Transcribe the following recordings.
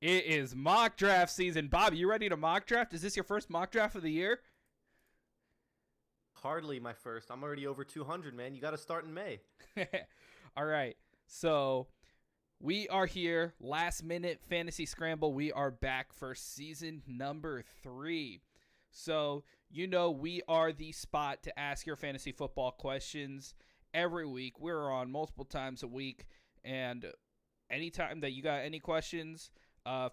It is mock draft season. Bobby, you ready to mock draft? Is this your first mock draft of the year? Hardly my first. I'm already over 200, man. You got to start in May. All right. So we are here. Last minute fantasy scramble. We are back for season number 3. So, we are the spot to ask your fantasy football questions every week. We're on multiple times a week. And anytime that you got any questions,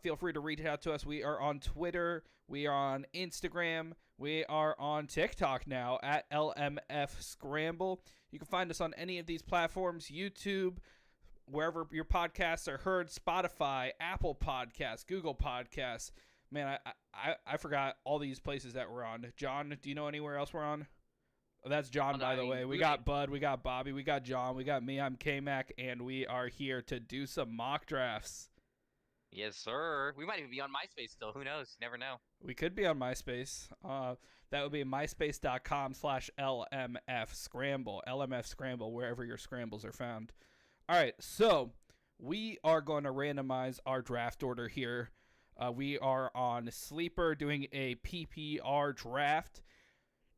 feel free to reach out to us. We are on Twitter. We are on Instagram. We are on TikTok now at LMF Scramble. You can find us on any of these platforms, YouTube, wherever your podcasts are heard, Spotify, Apple Podcasts, Google Podcasts. Man, I forgot all these places that we're on. John, do you know anywhere else we're on? Oh, that's John, by the way. We got Bud, we got Bobby, we got John, we got me. I'm K-Mac, and we are here to do some mock drafts. Yes, sir. We might even be on MySpace still. Who knows? You never know. We could be on MySpace. That would be myspace.com/LMF Scramble. LMF Scramble, wherever your scrambles are found. All right, so we are going to randomize our draft order here. We are on Sleeper doing a PPR draft.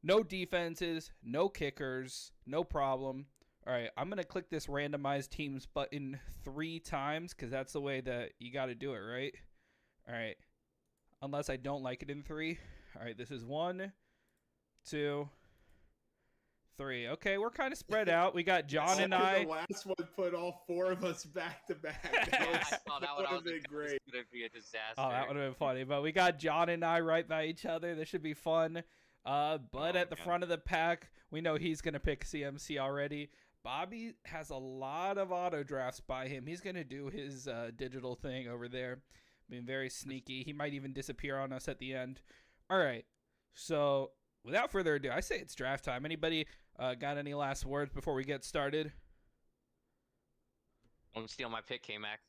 No defenses, no kickers, no problem. All right, I'm going to click this randomize teams button 3 times because that's the way that you got to do it, right? All right. Unless I don't like it in 3. All right, this is 1, 2, 3. Okay, we're kind of spread out. We got John and I. The last one put all 4 of us back to back. I saw that one. That would have been great. This would be a disaster. Oh, that would have been funny. But we got John and I right by each other. This should be fun. Bud at the front of the pack. We know he's going to pick CMC already. Bobby has a lot of auto drafts by him. He's going to do his digital thing over there. Being very sneaky. He might even disappear on us at the end. All right. So, without further ado, I say it's draft time. Anybody got any last words before we get started? Don't steal my pick, K-Mac.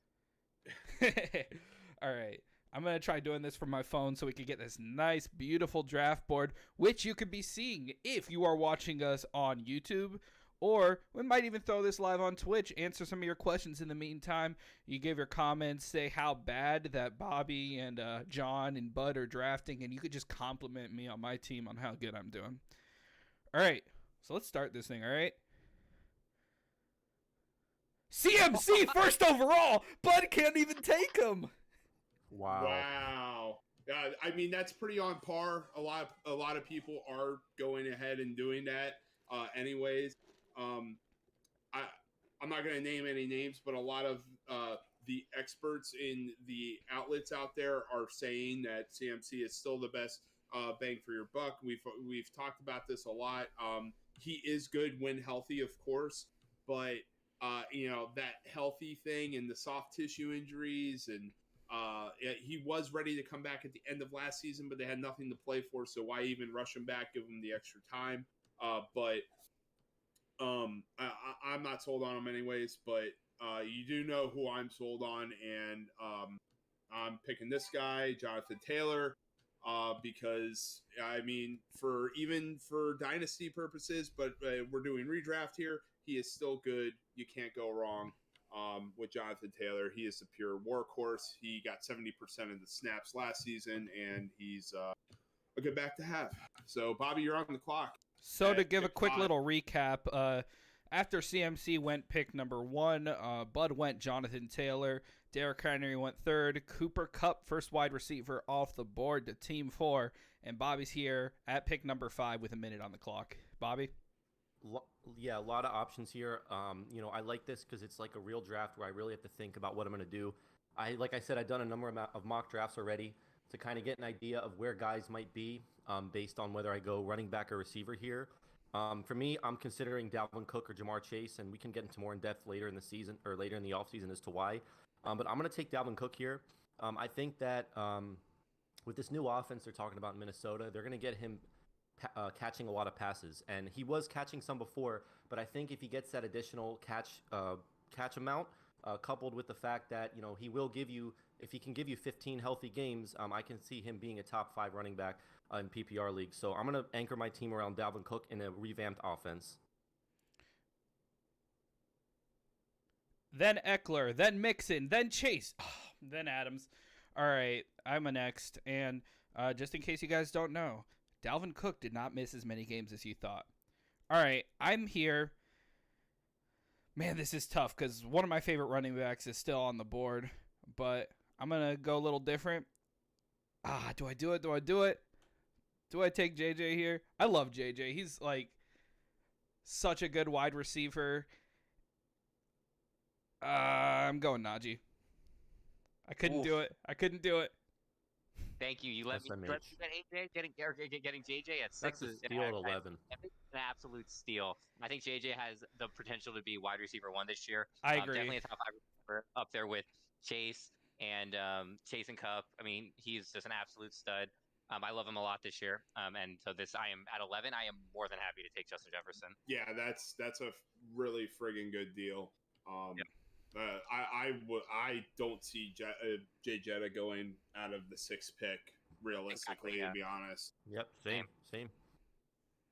All right. I'm going to try doing this from my phone so we can get this nice, beautiful draft board, which you could be seeing if you are watching us on YouTube. Or we might even throw this live on Twitch, answer some of your questions in the meantime. You give your comments, say how bad that Bobby and John and Bud are drafting, and you could just compliment me on my team on how good I'm doing. All right, so let's start this thing, all right? CMC first overall! Bud can't even take him! Wow. I mean, that's pretty on par. A lot of people are going ahead and doing that anyways. I'm not going to name any names, but a lot of the experts in the outlets out there are saying that CMC is still the best bang for your buck. We've talked about this a lot. He is good when healthy, of course, but that healthy thing and the soft tissue injuries, and he was ready to come back at the end of last season, but they had nothing to play for, so why even rush him back, give him the extra time? I'm not sold on him anyways, but you do know who I'm sold on, and I'm picking this guy, Jonathan Taylor, because, I mean, for dynasty purposes, but we're doing redraft here, he is still good. You can't go wrong with Jonathan Taylor. He is a pure workhorse. He got 70% of the snaps last season, and he's a good back to have. So, Bobby, you're on the clock. So to give a quick little recap, after CMC went pick number 1, Bud went Jonathan Taylor, Derrick Henry went 3rd, Cooper Kupp, first wide receiver off the board to team 4, and Bobby's here at pick number 5 with a minute on the clock. Bobby? Yeah, a lot of options here. I like this because it's like a real draft where I really have to think about what I'm going to do. Like I said, I've done a number of mock drafts already to kind of get an idea of where guys might be based on whether I go running back or receiver here. For me, I'm considering Dalvin Cook or Jamar Chase, and we can get into more in depth later in the season or later in the offseason as to why. But I'm going to take Dalvin Cook here. I think that with this new offense they're talking about in Minnesota, they're going to get him catching a lot of passes. And he was catching some before, but I think if he gets that additional catch amount, coupled with the fact that, he will give you, if he can give you 15 healthy games, I can see him being a top 5 running back in PPR league. So I'm going to anchor my team around Dalvin Cook in a revamped offense. Then Eckler, then Mixon, then Chase, then Adams. All right, I'm a next, and just in case you guys don't know, Dalvin Cook did not miss as many games as you thought. All right, I'm here. Man, this is tough because one of my favorite running backs is still on the board, but I'm gonna go a little different. Do I do it? Do I do it? Do I take JJ here? I love JJ. He's like such a good wide receiver. I'm going Najee. I couldn't do it. I couldn't do it. Thank you. You let me SMH. get AJ getting JJ at That's 6 a is steal at 11. an absolute steal. I think JJ has the potential to be wide receiver 1 this year. I agree. Definitely a top 5 receiver up there with Chase and Chase and Cup. I mean, he's just an absolute stud. I love him a lot this year. And so I am at 11. I am more than happy to take Justin Jefferson. Yeah, that's a really friggin' good deal. Yep. I don't see Jay Jetta going out of the 6th pick realistically, Exactly, yeah. to be honest. Yep, same.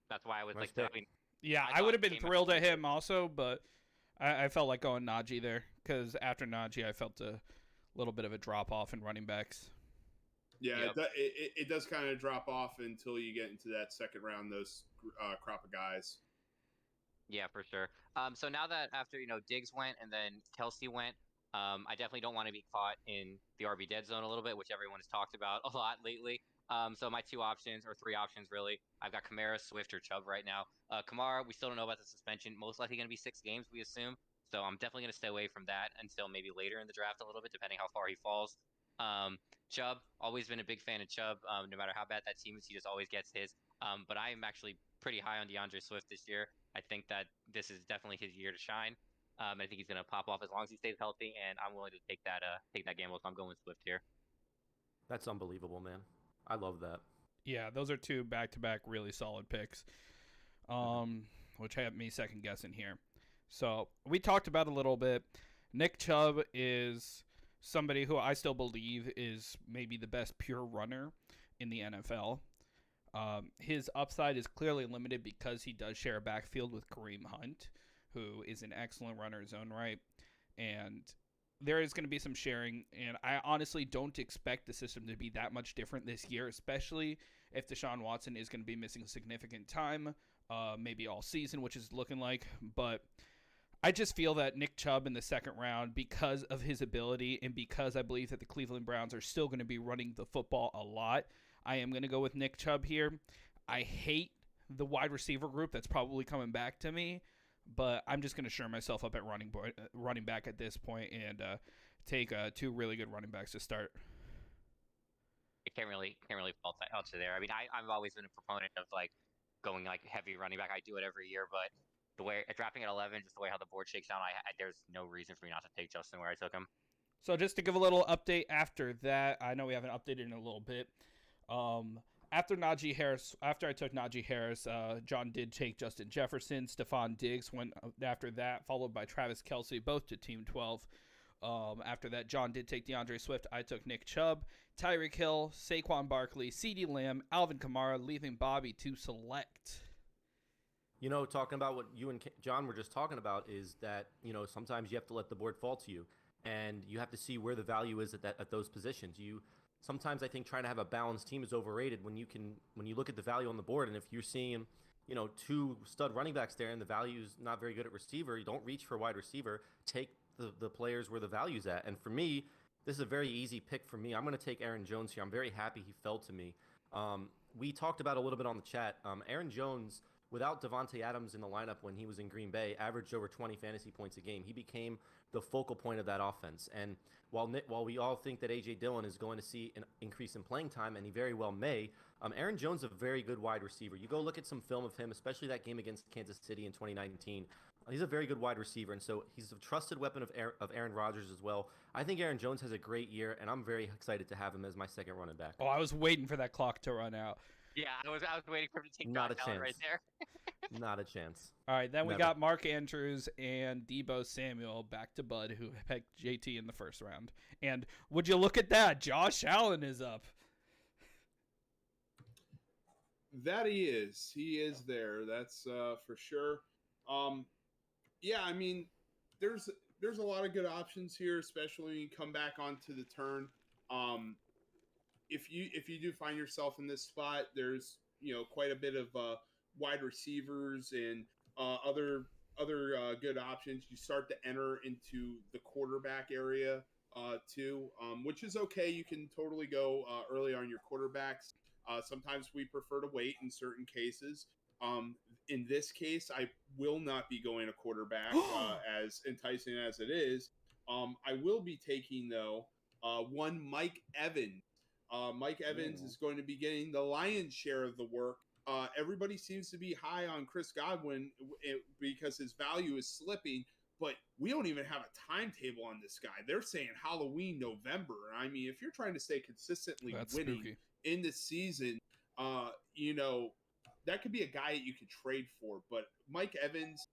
That's why I was Nice like, pick. I mean, Yeah, I I would thought have been Jameis- thrilled at him also, but I felt like going Najee there because after Najee, I felt a little bit of a drop off in running backs. Yeah, Yep. it does kind of drop off until you get into that second round, those crop of guys. Yeah, for sure. So now that after Diggs went and then Kelsey went, I definitely don't want to be caught in the RB dead zone a little bit, which everyone has talked about a lot lately. So my 2 options, or 3 options really, I've got Kamara, Swift, or Chubb right now. Kamara, we still don't know about the suspension. Most likely going to be 6 games, we assume. So I'm definitely going to stay away from that until maybe later in the draft a little bit, depending how far he falls. Chubb, always been a big fan of Chubb. No matter how bad that team is, he just always gets his. But I am actually pretty high on DeAndre Swift this year. I think that this is definitely his year to shine. I think he's going to pop off as long as he stays healthy, and I'm willing to take that gamble. So I'm going with Swift here. That's unbelievable, man. I love that. Yeah, those are 2 back-to-back really solid picks, which have me second guessing here. So we talked about a little bit. Nick Chubb is somebody who I still believe is maybe the best pure runner in the NFL. His upside is clearly limited because he does share a backfield with Kareem Hunt, who is an excellent runner in his own right. And there is going to be some sharing, and I honestly don't expect the system to be that much different this year, especially if Deshaun Watson is going to be missing significant time, maybe all season, which is looking like. But I just feel that Nick Chubb in the second round, because of his ability and because I believe that the Cleveland Browns are still going to be running the football a lot, I am going to go with Nick Chubb here. I hate the wide receiver group that's probably coming back to me, but I'm just going to shore myself up at running back at this point and take 2 really good running backs to start. It can't really fault you there. I mean, I've always been a proponent of like going like heavy running back. I do it every year, but the way drafting at 11, just the way how the board shakes down, there's no reason for me not to take Justin where I took him. So just to give a little update after that, I know we haven't updated in a little bit. After I took Najee Harris, John did take Justin Jefferson. Stephon Diggs went after that, followed by Travis Kelce, both to Team 12. After that, John did take DeAndre Swift. I took Nick Chubb, Tyreek Hill, Saquon Barkley, CeeDee Lamb, Alvin Kamara, leaving Bobby to select. Talking about what you and John were just talking about is that, sometimes you have to let the board fall to you, and you have to see where the value is at those positions. Sometimes I think trying to have a balanced team is overrated when you look at the value on the board, and if you're seeing, 2 stud running backs there and the value is not very good at receiver, you don't reach for wide receiver. Take the players where the value's at. And for me, this is a very easy pick for me. I'm going to take Aaron Jones here. I'm very happy he fell to me. We talked about a little bit on the chat. Aaron Jones, without Devontae Adams in the lineup when he was in Green Bay, averaged over 20 fantasy points a game. He became the focal point of that offense. And while we all think that A.J. Dillon is going to see an increase in playing time, and he very well may, Aaron Jones is a very good wide receiver. You go look at some film of him, especially that game against Kansas City in 2019. He's a very good wide receiver, and so he's a trusted weapon of Aaron Rodgers as well. I think Aaron Jones has a great year, and I'm very excited to have him as my second running back. Oh, I was waiting for that clock to run out. Yeah, I was waiting for him to take Not a Josh Allen chance. right there. Not a chance. All right, then we Never. got Mark Andrews and Deebo Samuel back to Bud, who picked JT in the first round. And would you look at that? Josh Allen is up. That he is. He is there. That's for sure. Yeah, I mean, there's a lot of good options here, especially when you come back onto the turn. if you do find yourself in this spot, there's quite a bit of wide receivers and other good options. You start to enter into the quarterback area too, which is okay. You can totally go early on your quarterbacks. Sometimes we prefer to wait in certain cases. In this case, I will not be going a quarterback as enticing as it is. I will be taking, though, one Mike Evans. Mike Evans is going to be getting the lion's share of the work. Everybody seems to be high on Chris Godwin because his value is slipping, but we don't even have a timetable on this guy. They're saying Halloween, November. I mean, if you're trying to stay consistently That's winning spooky. in the season, that could be a guy that you could trade for. But Mike Evans,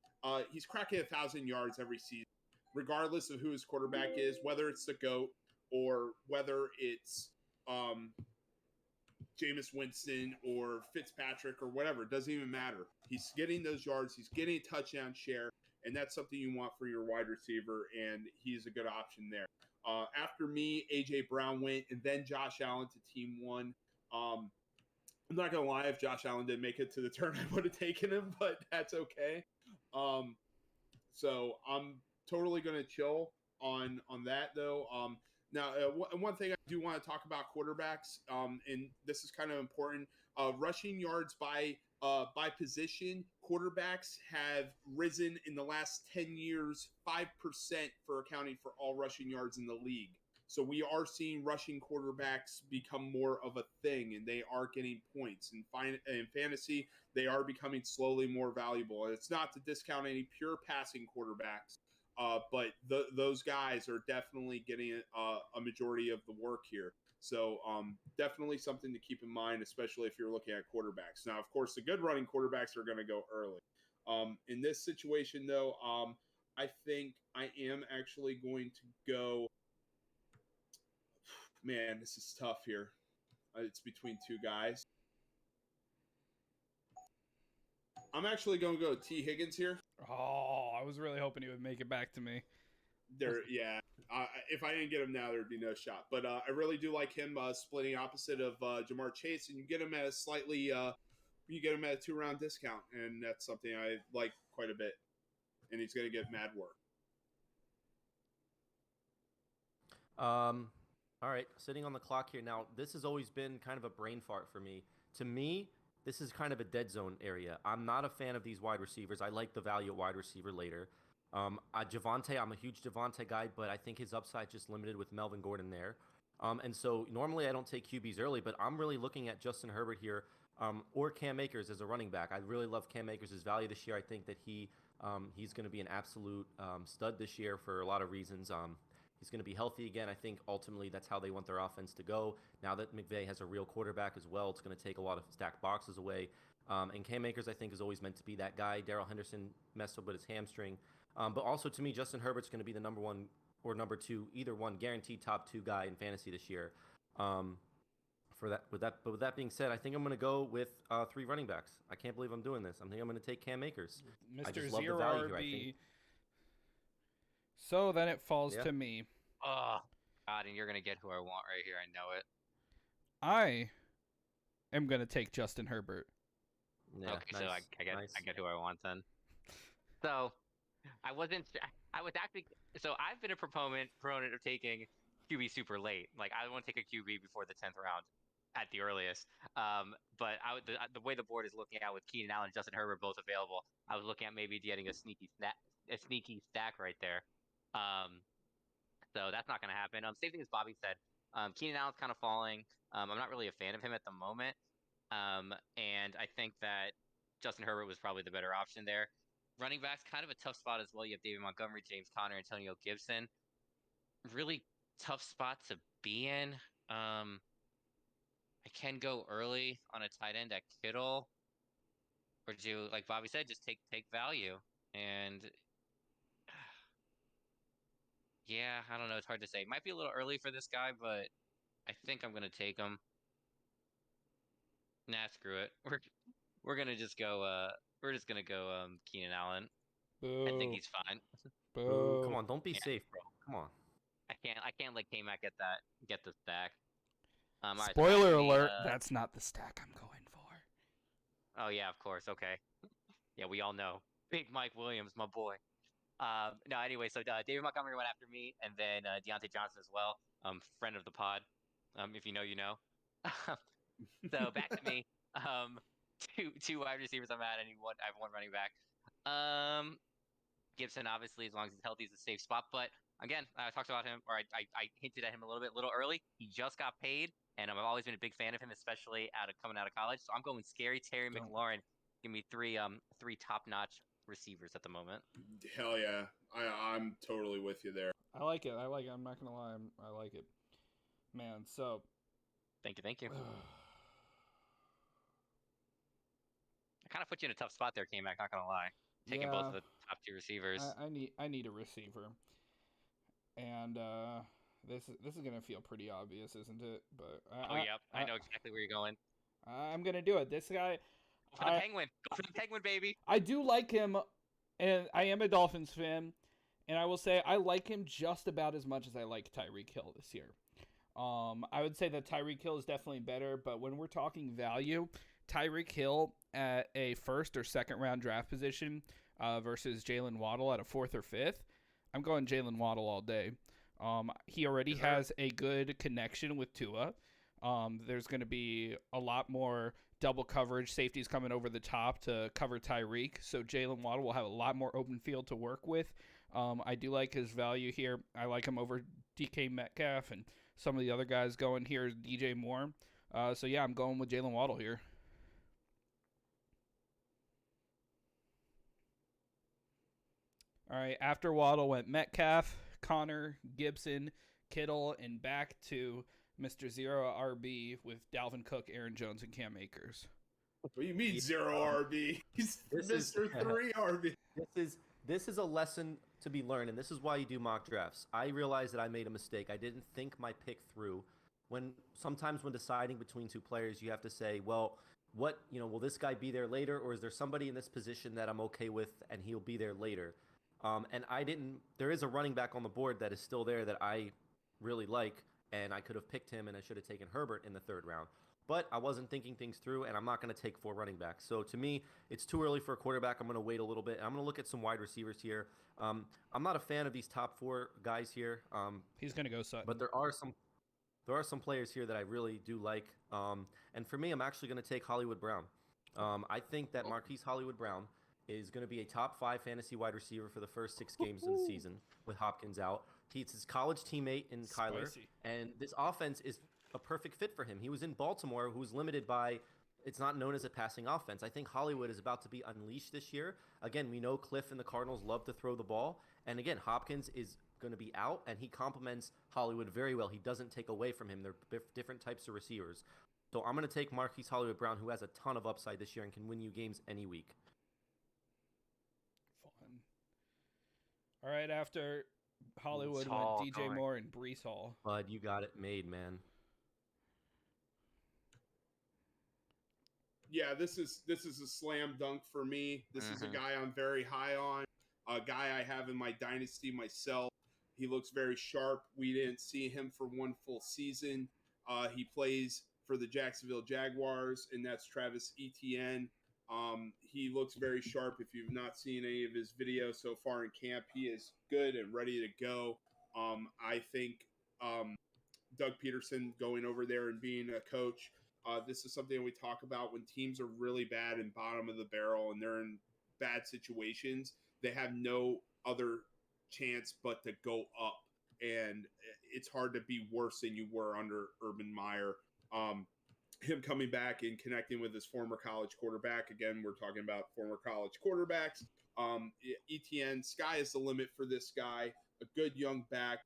he's cracking 1,000 yards every season, regardless of who his quarterback is, whether it's the GOAT or whether it's Jameis Winston or Fitzpatrick or whatever. It doesn't even matter. He's getting those yards. He's getting a touchdown share, and that's something you want for your wide receiver, and he's a good option there. After me, A.J. Brown went, and then Josh Allen to team one. I'm not going to lie, if Josh Allen didn't make it to the turn, I would have taken him, but that's okay. So I'm totally going to chill on that, though. Now, one thing I do want to talk about quarterbacks, and this is kind of important. Rushing yards by position, quarterbacks have risen in the last 10 years 5% for accounting for all rushing yards in the league. So we are seeing rushing quarterbacks become more of a thing, and they are getting points. In fantasy, they are becoming slowly more valuable. And it's not to discount any pure passing quarterbacks, but those guys are definitely getting a majority of the work here. So definitely something to keep in mind, especially if you're looking at quarterbacks. Now, of course, the good running quarterbacks are going to go early. In this situation, though, I think I am actually going to go. Man, this is tough here. It's between two guys. I'm actually going to go T. Higgins here. Oh, I was really hoping he would make it back to me. Yeah. If I didn't get him now, there'd be no shot. But I really do like him splitting opposite of Jamar Chase, and you get him at a slightly, you get him at a 2-round discount, and that's something I like quite a bit. And he's going to get mad work. All right, sitting on the clock here now. This has always been kind of a brain fart for me. To me, this is kind of a dead zone area. I'm not a fan of these wide receivers. I like the value at wide receiver later. Javonte, I'm a huge Javonte guy, but I think his upside just limited with Melvin Gordon there. And so normally I don't take QBs early, but I'm really looking at Justin Herbert here or Cam Akers as a running back. I really love Cam Akers' value this year. I think that he's going to be an absolute stud this year for a lot of reasons. He's going to be healthy again. I think ultimately that's how they want their offense to go. Now that McVay has a real quarterback as well, it's going to take a lot of stacked boxes away. And Cam Akers, I think, is always meant to be that guy. Darrell Henderson messed up with his hamstring. But also, to me, Justin Herbert's going to be the number one or number two, either one, guaranteed top 2 guy in fantasy this year. With that being said, I think I'm going to go with 3 running backs. I can't believe I'm doing this. I think I'm going to take Cam Akers. I Mr. just love the Zero value RB. here, I think. So then it falls to me. Oh, God, and you're going to get who I want right here. I know it. I am going to take Justin Herbert. Yeah, okay, nice, so I get who I want then. So I was actually, so I've been a proponent of taking QB super late. Like I want to take a QB before the 10th round at the earliest. But the way the board is looking at with Keenan Allen and Justin Herbert both available, I was looking at maybe getting a sneaky stack right there. So that's not going to happen. Same thing as Bobby said. Keenan Allen's kind of falling. I'm not really a fan of him at the moment. And I think that Justin Herbert was probably the better option there. Running back's kind of a tough spot as well. You have David Montgomery, James Conner, Antonio Gibson. Really tough spot to be in. I can go early on a tight end at Kittle, or do, like Bobby said, just take value. And yeah, I don't know. It's hard to say. It might be a little early for this guy, but I think I'm gonna take him. Nah, screw it. We're gonna just go. We're just gonna go. Keenan Allen. Boo. I think he's fine. Boo. Come on, don't be safe, bro. Come on. I can't let K-Mac get the stack. All right, so back Spoiler to me, alert, that's not the stack I'm going for. Oh yeah, of course. Okay. Yeah, we all know. Big Mike Williams, my boy. No, anyway, so David Montgomery went after me, and then Deontay Johnson as well. Friend of the pod. If you know, you know. So back to me. Um, two wide receivers I'm at, and I have one running back. Gibson, obviously, as long as he's healthy, is a safe spot. But again, I talked about him, or I hinted at him a little early. He just got paid, and I've always been a big fan of him, especially coming out of college. So I'm going scary Terry Don't. McLaurin. Give me three top notch receivers at the moment. Hell yeah, I'm totally with you there. I like it. I'm not gonna lie. I like it, man. So. Thank you. I kind of put you in a tough spot there, K-Mac, not gonna lie. Taking both of the top two receivers. I need a receiver, and this is gonna feel pretty obvious, isn't it? But yep, I know exactly where you're going. I'm gonna do it. This guy. Go for the Penguin. Go for the Penguin, baby. I do like him, and I am a Dolphins fan, and I will say I like him just about as much as I like Tyreek Hill this year. I would say that Tyreek Hill is definitely better, but when we're talking value, Tyreek Hill at a first or second round draft position versus Jalen Waddle at a fourth or fifth, I'm going Jalen Waddle all day. He already has a good connection with Tua. There's going to be a lot more double coverage, safeties coming over the top to cover Tyreek, so Jalen Waddle will have a lot more open field to work with. I do like his value here. I like him over DK Metcalf and some of the other guys going here, DJ Moore. So, yeah, I'm going with Jalen Waddle here. All right, after Waddle went Metcalf, Connor, Gibson, Kittle, and back to Mr. Zero RB with Dalvin Cook, Aaron Jones, and Cam Akers. What do you mean zero RB? He's Mr. 3 RB. This is a lesson to be learned, and this is why you do mock drafts. I realized that I made a mistake. I didn't think my pick through. Sometimes when deciding between two players, you have to say, well, will this guy be there later, or is there somebody in this position that I'm okay with and he'll be there later? And I didn't. There is a running back on the board that is still there that I really like, and I could have picked him, and I should have taken Herbert in the third round. But I wasn't thinking things through, and I'm not going to take 4 running backs. So to me, it's too early for a quarterback. I'm going to wait a little bit. I'm going to look at some wide receivers here. I'm not a fan of these top 4 guys here. He's going to go Sutton. But there are some players here that I really do like. And for me, I'm actually going to take Hollywood Brown. I think that Marquise Hollywood Brown is going to be a top 5 fantasy wide receiver for the first 6 games of the season with Hopkins out. He's his college teammate in Kyler, and this offense is a perfect fit for him. He was in Baltimore, who's limited by, it's not known as a passing offense. I think Hollywood is about to be unleashed this year. Again, we know Cliff and the Cardinals love to throw the ball. And again, Hopkins is going to be out, and he complements Hollywood very well. He doesn't take away from him. They're different types of receivers. So I'm going to take Marquise Hollywood Brown, who has a ton of upside this year and can win you games any week. Fun. All right, after Hollywood went DJ Moore and Breece Hall. Bud, you got it made, man. Yeah, this is a slam dunk for me. This is a guy I'm very high on, a guy I have in my dynasty myself. He looks very sharp. We didn't see him for one full season. He plays for the Jacksonville Jaguars, and that's Travis Etienne. He looks very sharp. If you've not seen any of his videos so far in camp, he is good and ready to go. I think Doug Peterson going over there and being a coach, this is something we talk about when teams are really bad and bottom of the barrel and they're in bad situations. They have no other chance but to go up, and it's hard to be worse than you were under Urban Meyer. Him coming back and connecting with his former college quarterback. Again, we're talking about former college quarterbacks. Etienne, sky is the limit for this guy. A good young back.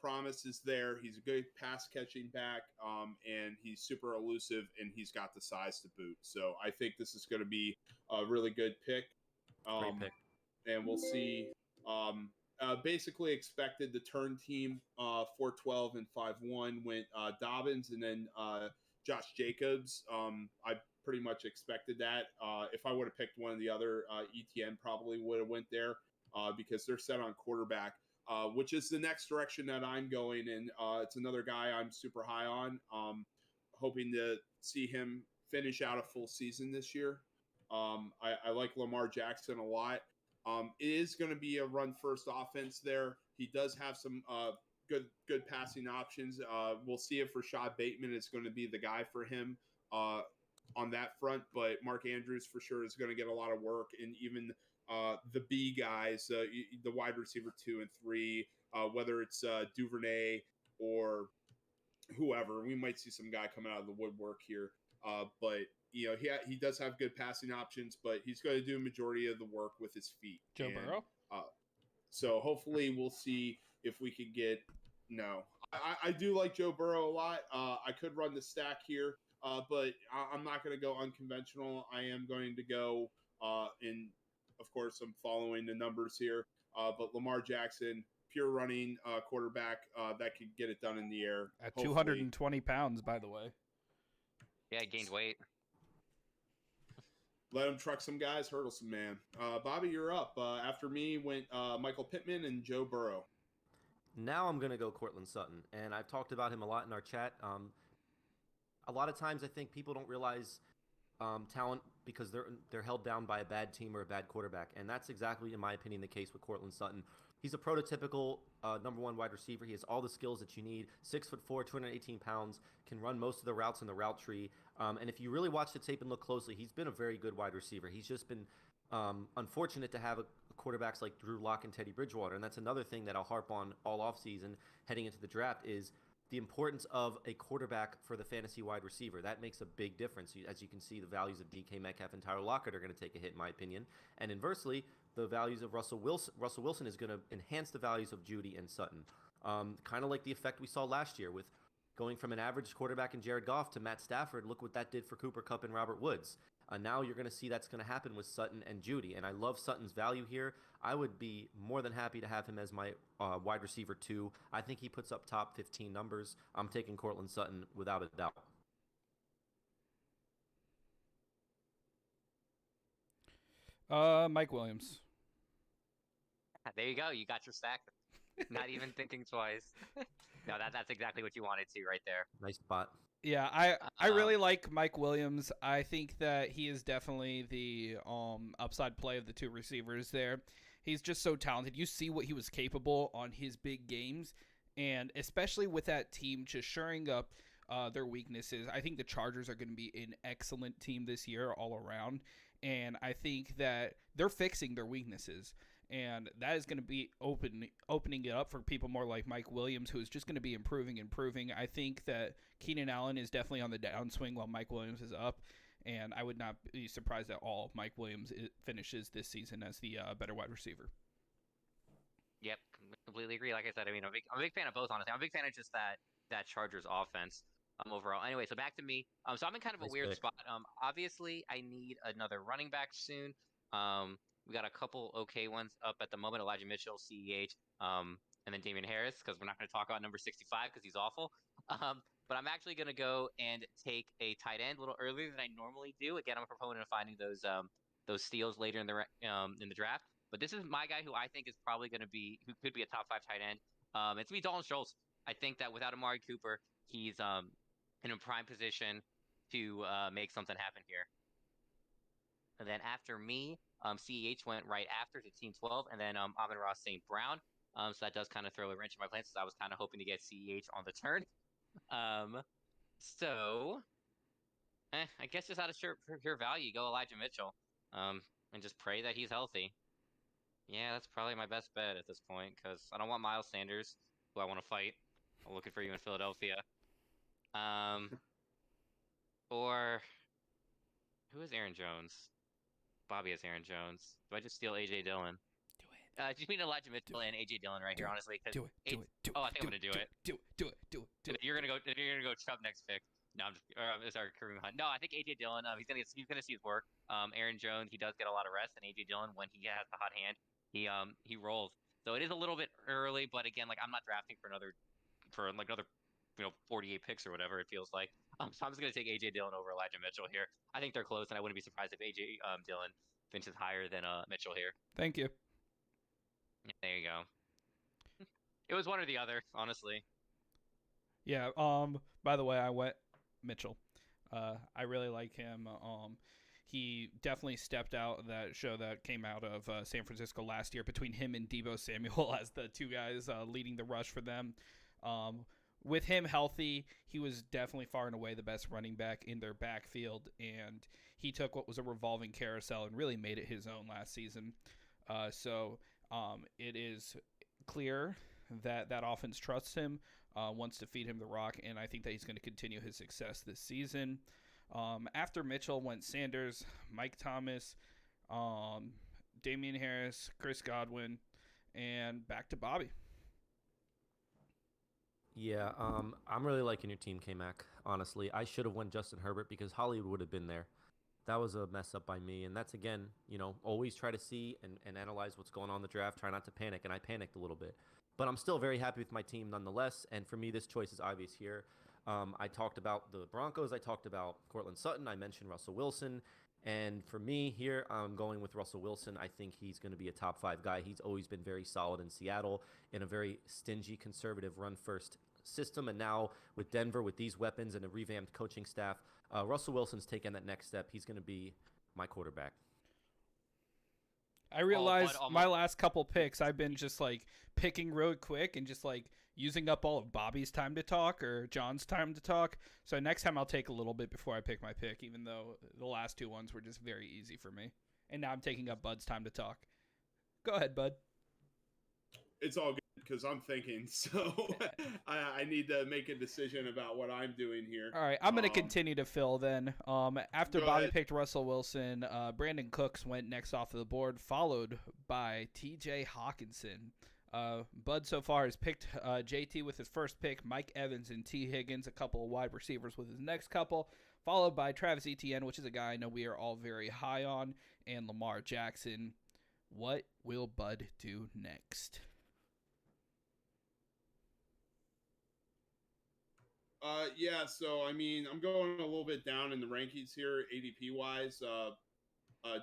Promise is there. He's a good pass catching back, and he's super elusive, and he's got the size to boot. So I think this is going to be a really good pick. Great pick. And we'll see. Basically expected the turn team 4-12 and 5-1 went Dobbins and then Josh Jacobs. I pretty much expected that. If I would have picked one of the other, ETN probably would have went there because they're set on quarterback. which is the next direction that I'm going in. It's another guy I'm super high on. Hoping to see him finish out a full season this year. I like Lamar Jackson a lot. It is going to be a run first offense there. He does have some good passing options. We'll see if Rashad Bateman is going to be the guy for him on that front, but Mark Andrews for sure is going to get a lot of work, and even the B guys, the wide receiver 2 and 3, whether it's Duvernay or whoever, we might see some guy coming out of the woodwork here. But he does have good passing options, but he's going to do a majority of the work with his feet. Joe Burrow. So hopefully we'll see if we could get. No, I do like Joe Burrow a lot. I could run the stack here, but I'm not going to go unconventional. I am going to go of course, I'm following the numbers here. But Lamar Jackson, pure running quarterback that could get it done in the air. At 220 pounds, by the way. Yeah, gained weight. Let him truck some guys, hurdle some man. Bobby, you're up. After me went Michael Pittman and Joe Burrow. Now I'm going to go Cortland Sutton, and I've talked about him a lot in our chat. A lot of times I think people don't realize talent because they're held down by a bad team or a bad quarterback, and that's exactly, in my opinion, the case with Cortland Sutton. He's a prototypical number one wide receiver. He has all the skills that you need. 6'4", 218 pounds, can run most of the routes in the route tree. And if you really watch the tape and look closely, he's been a very good wide receiver. He's just been unfortunate to have quarterbacks like Drew Lock and Teddy Bridgewater. And that's another thing that I'll harp on all offseason heading into the draft is the importance of a quarterback for the fantasy wide receiver. That makes a big difference. As you can see, the values of DK Metcalf and Tyler Lockett are going to take a hit, in my opinion. And inversely, the values of Russell Wilson is going to enhance the values of Judy and Sutton. Kind of like the effect we saw last year with going from an average quarterback in Jared Goff to Matt Stafford. Look what that did for Cooper Kupp and Robert Woods. Now you're going to see that's going to happen with Sutton and Judy. And I love Sutton's value here. I would be more than happy to have him as my wide receiver 2. I think he puts up top 15 numbers. I'm taking Cortland Sutton without a doubt. Mike Williams. There you go. You got your stack. Not even thinking twice. No, that's exactly what you wanted to right there. Nice spot. Yeah, I really like Mike Williams. I think that he is definitely the upside play of the two receivers there. He's just so talented. You see what he was capable on his big games, and especially with that team just shoring up their weaknesses. I think the Chargers are going to be an excellent team this year all around, and I think that they're fixing their weaknesses. And that is going to be opening it up for people more like Mike Williams, who is just going to be improving. I think that Keenan Allen is definitely on the downswing while Mike Williams is up. And I would not be surprised at all if Mike Williams finishes this season as the better wide receiver. Yep, completely agree. Like I said, I mean, I'm a big fan of both, honestly. I'm a big fan of just that Chargers offense overall. Anyway, so back to me. So I'm in kind of a weird spot. Obviously, I need another running back soon. We got a couple okay ones up at the moment. Elijah Mitchell, CEH, and then Damian Harris, because we're not going to talk about number 65 because he's awful. But I'm actually going to go and take a tight end a little earlier than I normally do. Again, I'm a proponent of finding those steals later in the draft. But this is my guy who I think is probably going to be, who could be a top 5 tight end. It's me, Dalton Schultz. I think that without Amari Cooper, he's in a prime position to make something happen here. And then after me, CEH went right after to Team 12, and then Amon-Ra St. Brown. So that does kind of throw a wrench in my plans, since I was kind of hoping to get CEH on the turn. I guess just out of pure value, go Elijah Mitchell, and just pray that he's healthy. Yeah, that's probably my best bet at this point, because I don't want Miles Sanders, who I want to fight. I'm looking for you in Philadelphia. Or who is Aaron Jones? Bobby has Aaron Jones. Do I just steal A.J. Dillon? Do it. Do you mean Elijah Mitchell and A.J. Dillon right here, honestly? Do it. Oh, I think I'm gonna do it. Do it. You're gonna go Chubb next pick. No, I'm just sorry, Kareem Hunt. No, I think A.J. Dillon. He's gonna see his work. Aaron Jones, he does get a lot of rest, and A.J. Dillon, when he has the hot hand, he rolls. So it is a little bit early, but again, like I'm not drafting for another 48 picks or whatever it feels like. So I'm just gonna take A.J. Dillon over Elijah Mitchell here. I think they're close, and I wouldn't be surprised if A.J. Dillon finishes higher than Mitchell here. Thank you. There you go. It was one or the other, honestly. Yeah. By the way, I went Mitchell. I really like him. He definitely stepped out that show that came out of San Francisco last year between him and Debo Samuel as the two guys leading the rush for them. Um, with him healthy, he was definitely far and away the best running back in their backfield, and he took what was a revolving carousel and really made it his own last season. So it is clear that that offense trusts him, wants to feed him the rock, and I think that he's going to continue his success this season. After Mitchell went Sanders, Mike Thomas, um, Damian Harris, Chris Godwin, and back to Bobby. Yeah, I'm really liking your team, K-Mac. Honestly, I should have won Justin Herbert because Hollywood would have been there. That was a mess up by me, and that's again, always try to see and analyze what's going on in the draft. Try not to panic, and I panicked a little bit, but I'm still very happy with my team nonetheless. And for me, this choice is obvious here. I talked about the Broncos. I talked about Cortland Sutton. I mentioned Russell Wilson. And for me here, I'm going with Russell Wilson. I think he's going to be a top 5 guy. He's always been very solid in Seattle in a very stingy, conservative run-first system. And now with Denver, with these weapons and a revamped coaching staff, Russell Wilson's taken that next step. He's going to be my quarterback. I realized my last couple picks, I've been just like picking real quick and just like using up all of Bobby's time to talk or John's time to talk. So next time I'll take a little bit before I pick my pick, even though the last 2 ones were just very easy for me. And now I'm taking up Bud's time to talk. Go ahead, Bud. It's all good because I'm thinking, so I need to make a decision about what I'm doing here. All right, I'm going to continue to fill then. After Bobby ahead. picked Russell Wilson, Brandon Cooks went next off of the board, followed by T.J. Hawkinson. Bud so far has picked JT with his first pick, Mike Evans and T. Higgins, a couple of wide receivers with his next couple, followed by Travis Etienne, which is a guy I know we are all very high on, and Lamar Jackson. What will Bud do next? Yeah, so I mean, I'm going a little bit down in the rankings here, ADP wise,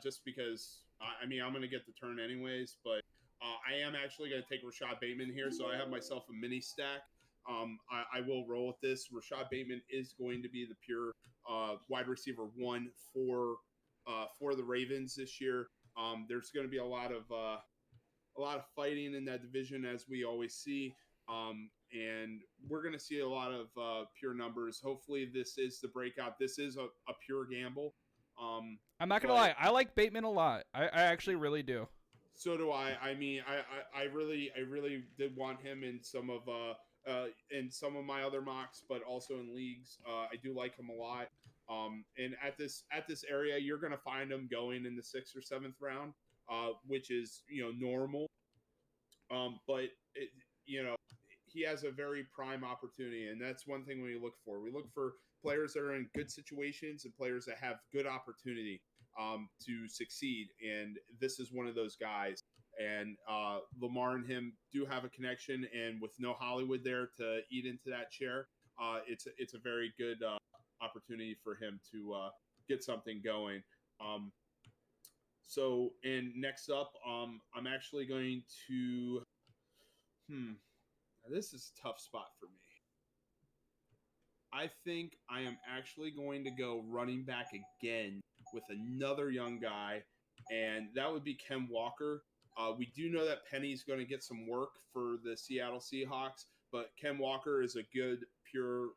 just because I'm going to get the turn anyways, but I am actually going to take Rashad Bateman here, so I have myself a mini stack. I will roll with this. Rashad Bateman is going to be the pure wide receiver 1 for the Ravens this year. There's going to be a lot of fighting in that division, as we always see. And we're going to see a lot of pure numbers. Hopefully this is the breakout. This is a pure gamble. I'm not going to lie. I like Bateman a lot. I actually really do. So do I. I mean, I really did want him in some of my other mocks, but also in leagues. I do like him a lot. And at this area, you're going to find him going in the 6th or 7th round, which is, normal. But he has a very prime opportunity, and that's one thing we look for. We look for players that are in good situations and players that have good opportunity to succeed, and this is one of those guys. And Lamar and him do have a connection, and with no Hollywood there to eat into that chair, it's a very good opportunity for him to get something going. So, and next up, I'm actually going to. This is a tough spot for me. I think I am actually going to go running back again with another young guy, and that would be Ken Walker. We do know that Penny's going to get some work for the Seattle Seahawks, but Ken Walker is a good pure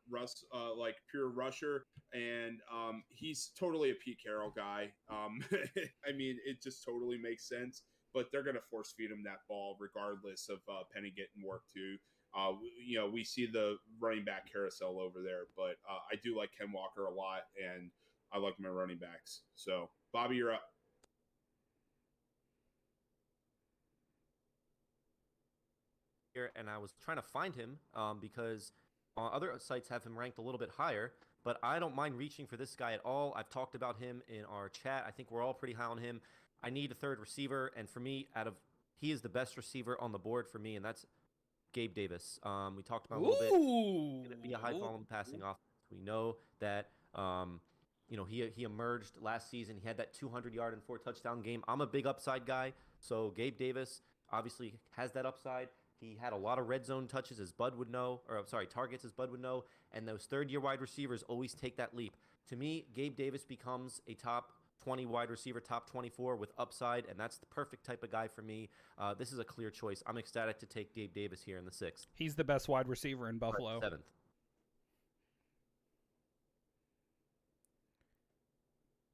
rusher, and he's totally a Pete Carroll guy. I mean, it just totally makes sense. But they're going to force feed him that ball regardless of Penny getting work too. We see the running back carousel over there, but I do like Ken Walker a lot, and I like my running backs. So, Bobby, you're up. Here, and I was trying to find him because other sites have him ranked a little bit higher, but I don't mind reaching for this guy at all. I've talked about him in our chat. I think we're all pretty high on him. I need a third receiver, and for me, he is the best receiver on the board for me, and that's Gabe Davis. We talked about a little bit. He's going to be a high-volume passing offense. We know that he emerged last season. He had that 200-yard and 4-touchdown game. I'm a big upside guy, so Gabe Davis obviously has that upside. He had a lot of red zone touches, as Bud would know, or I'm sorry, targets, as Bud would know. And those third-year wide receivers always take that leap. To me, Gabe Davis becomes a top 20 wide receiver, top 24 with upside, and that's the perfect type of guy for me. This is a clear choice. I'm ecstatic to take Gabe Davis here in the 6th. He's the best wide receiver in Buffalo. 7th.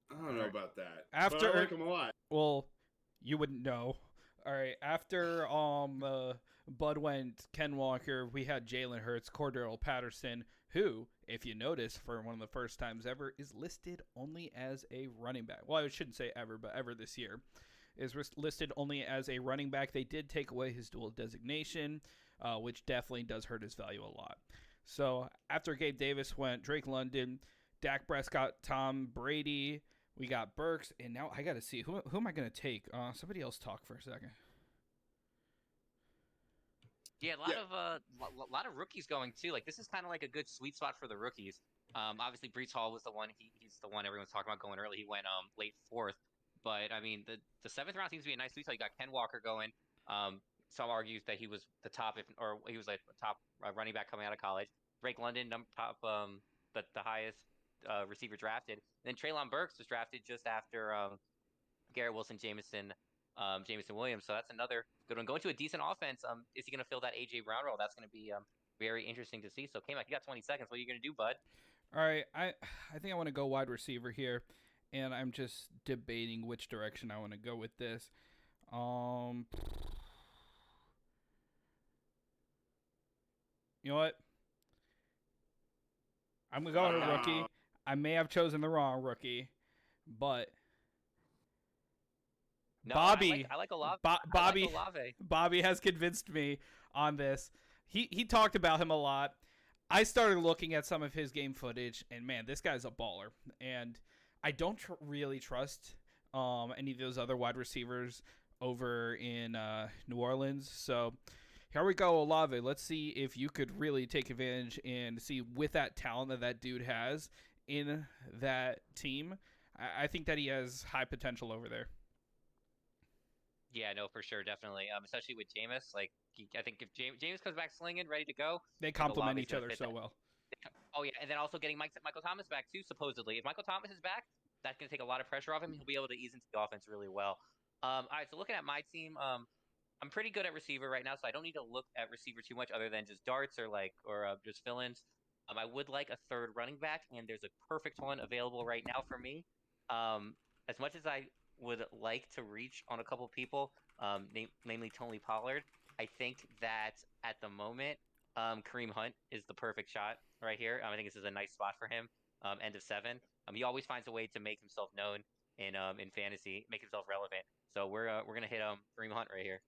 I don't know about that. After, but I like him a lot. Well, you wouldn't know. All right. After Bud went Ken Walker, we had Jalen Hurts, Cordero Patterson, who, if you notice, for one of the first times ever, is listed only as a running back. Well, I shouldn't say ever, but ever this year is listed only as a running back. They did take away his dual designation, which definitely does hurt his value a lot. So after Gabe Davis went Drake London, Dak Prescott, Tom Brady. We got Burks, and now I got to see who am I going to take. Somebody else talk for a second. Yeah, a lot of rookies going too. Like this is kind of like a good sweet spot for the rookies. Obviously Breece Hall was the one. He's the one everyone's talking about going early. He went late 4th, but I mean the 7th round seems to be a nice sweet spot. You got Ken Walker going. Some argues that he was the top, or he was like the top running back coming out of college. Drake London, top, the highest receiver drafted. And then Treylon Burks was drafted just after Garrett Wilson, Jameson Williams. So that's another good one. Going to a decent offense. Is he going to fill that AJ Brown role? That's going to be very interesting to see. So K-Mac, you got 20 seconds. What are you going to do, bud? All right, I think I want to go wide receiver here, and I'm just debating which direction I want to go with this. You know what? I'm going to go with a rookie. I may have chosen the wrong rookie, but No, Bobby, I like Olave. Bobby, I like Olave. Bobby has convinced me on this. He talked about him a lot. I started looking at some of his game footage, and man, this guy's a baller. And I don't really trust any of those other wide receivers over in New Orleans. So here we go, Olave. Let's see if you could really take advantage and see with that talent that dude has in that team. I think that he has high potential over there. Yeah, no, for sure, definitely. Especially with Jameis. Like, I think if Jameis comes back slinging, ready to go, They complement Olave's each gonna other fit so that. well. Oh yeah, and then also getting Michael Thomas back too. Supposedly, if Michael Thomas is back, that's gonna take a lot of pressure off him. He'll be able to ease into the offense really well. All right, so looking at my team, I'm pretty good at receiver right now, so I don't need to look at receiver too much other than just darts or just fill-ins. I would like a third running back, and there's a perfect one available right now for me. As much as I would like to reach on a couple people, namely Tony Pollard, I think that at the moment, Kareem Hunt is the perfect shot right here. I think this is a nice spot for him. End of 7. He always finds a way to make himself known in fantasy, make himself relevant. So we're gonna hit Kareem Hunt right here.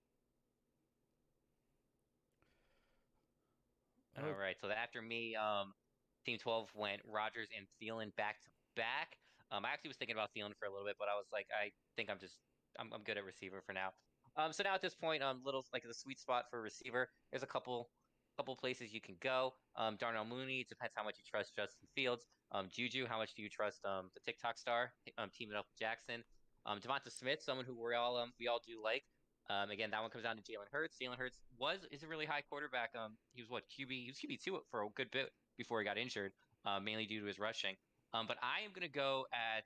All right. So after me, Team 12 went Rodgers and Thielen back to back. I actually was thinking about Thielen for a little bit, but I was like, I think I'm good at receiver for now. So now at this point, little like the sweet spot for receiver. There's a couple places you can go. Darnell Mooney, depends how much you trust Justin Fields. Juju, how much do you trust the TikTok star teaming up with Jackson? Devonta Smith, someone who we all do like. Again, that one comes down to Jalen Hurts. Jalen Hurts is a really high quarterback. He was QB2 for a good bit before he got injured, mainly due to his rushing. But I am gonna go at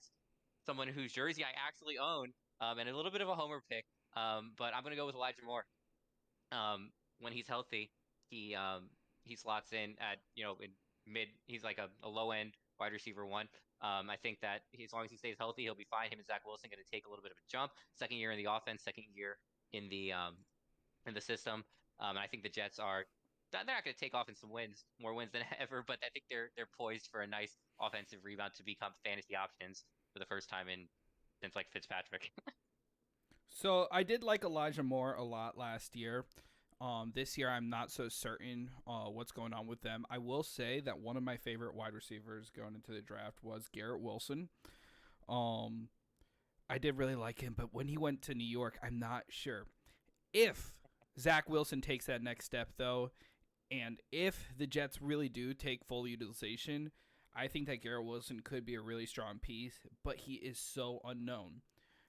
someone whose jersey I actually own, and a little bit of a homer pick. But I'm gonna go with Elijah Moore. When he's healthy, he slots in at in mid. He's like a low end wide receiver 1. I think that as long as he stays healthy, he'll be fine. Him and Zach Wilson going to take a little bit of a jump. Second year in the offense, second year in the system. And I think the Jets they're not going to take off in more wins than ever, but I think they're poised for a nice offensive rebound to become fantasy options for the first time since like Fitzpatrick. So I did like Elijah Moore a lot last year. This year I'm not so certain what's going on with them. I will say that one of my favorite wide receivers going into the draft was Garrett Wilson. I did really like him, but when he went to New York, I'm not sure. If Zach Wilson takes that next step, though, and if the Jets really do take full utilization, I think that Garrett Wilson could be a really strong piece, but he is so unknown.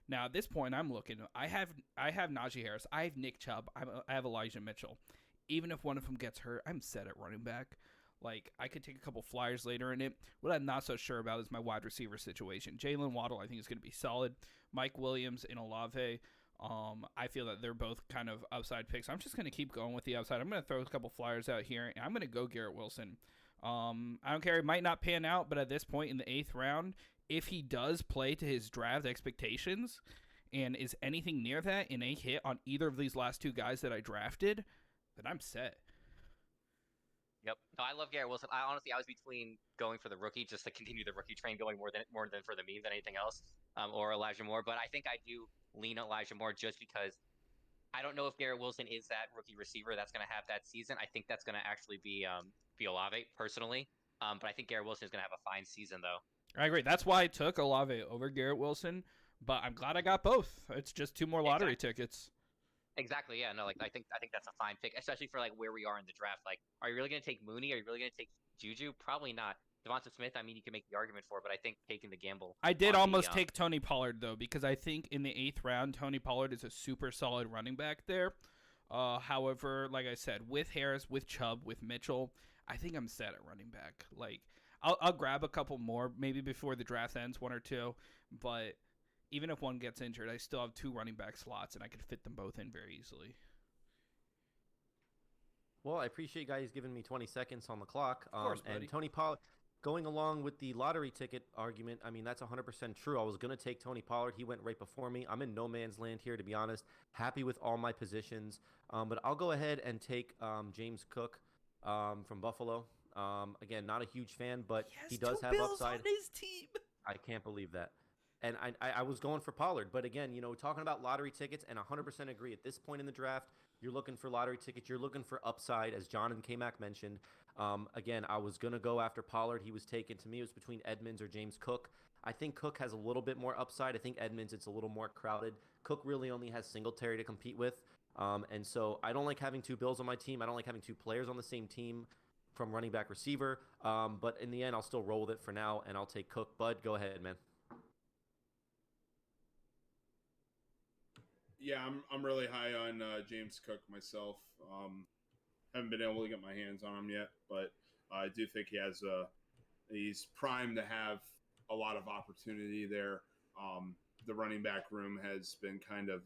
Now, at this point, I'm looking. I have Najee Harris. I have Nick Chubb. I have Elijah Mitchell. even if one of them gets hurt, I'm set at running back. Like, I could take a couple flyers later in it. What I'm not so sure about is my wide receiver situation. Jalen Waddle, I think, is going to be solid. Mike Williams and Olave, I feel that they're both kind of upside picks. I'm just going to keep going with the upside. I'm going to throw a couple flyers out here, and I'm going to go Garrett Wilson. I don't care. It might not pan out, but at this point in the 8th round, if he does play to his draft expectations and is anything near that in a hit on either of these last 2 guys that I drafted, then I'm set. Yep. No, I love Garrett Wilson. I was between going for the rookie just to continue the rookie train going more than for the meme than anything else, or Elijah Moore. But I think I do lean Elijah Moore just because I don't know if Garrett Wilson is that rookie receiver that's going to have that season. I think that's going to actually be Olave personally. But I think Garrett Wilson is going to have a fine season though. I agree. That's why I took Olave over Garrett Wilson. But I'm glad I got both. It's just 2 more lottery tickets. Exactly. Yeah. No. Like I think that's a fine pick, especially for like where we are in the draft. Like, are you really going to take Mooney? Are you really going to take Juju? Probably not. Devonta Smith. I mean, you can make the argument for, but I think taking the gamble. I did almost take Tony Pollard though, because I think in the 8th round, Tony Pollard is a super solid running back there. However, like I said, with Harris, with Chubb, with Mitchell, I think I'm set at running back. Like, I'll grab a couple more maybe before the draft ends, 1 or 2, but even if one gets injured, I still have 2 running back slots, and I could fit them both in very easily. Well, I appreciate you guys giving me 20 seconds on the clock. Of course, buddy. And Tony Pollard, going along with the lottery ticket argument, I mean, that's 100% true. I was going to take Tony Pollard. He went right before me. I'm in no man's land here, to be honest. Happy with all my positions. But I'll go ahead and take James Cook from Buffalo. Again, not a huge fan, but he does have upside. On his team. I can't believe that. And I was going for Pollard. But again, talking about lottery tickets, and 100% agree. At this point in the draft, you're looking for lottery tickets. You're looking for upside, as John and K-Mac mentioned. Again, I was going to go after Pollard. He was taken. To me, it was between Edmonds or James Cook. I think Cook has a little bit more upside. I think Edmonds, it's a little more crowded. Cook really only has Singletary to compete with. And so I don't like having 2 Bills on my team. I don't like having 2 players on the same team from running back receiver. But in the end, I'll still roll with it for now, and I'll take Cook. Bud, go ahead, man. Yeah, I'm really high on James Cook myself. Haven't been able to get my hands on him yet, but I do think he's primed to have a lot of opportunity there. The running back room has been kind of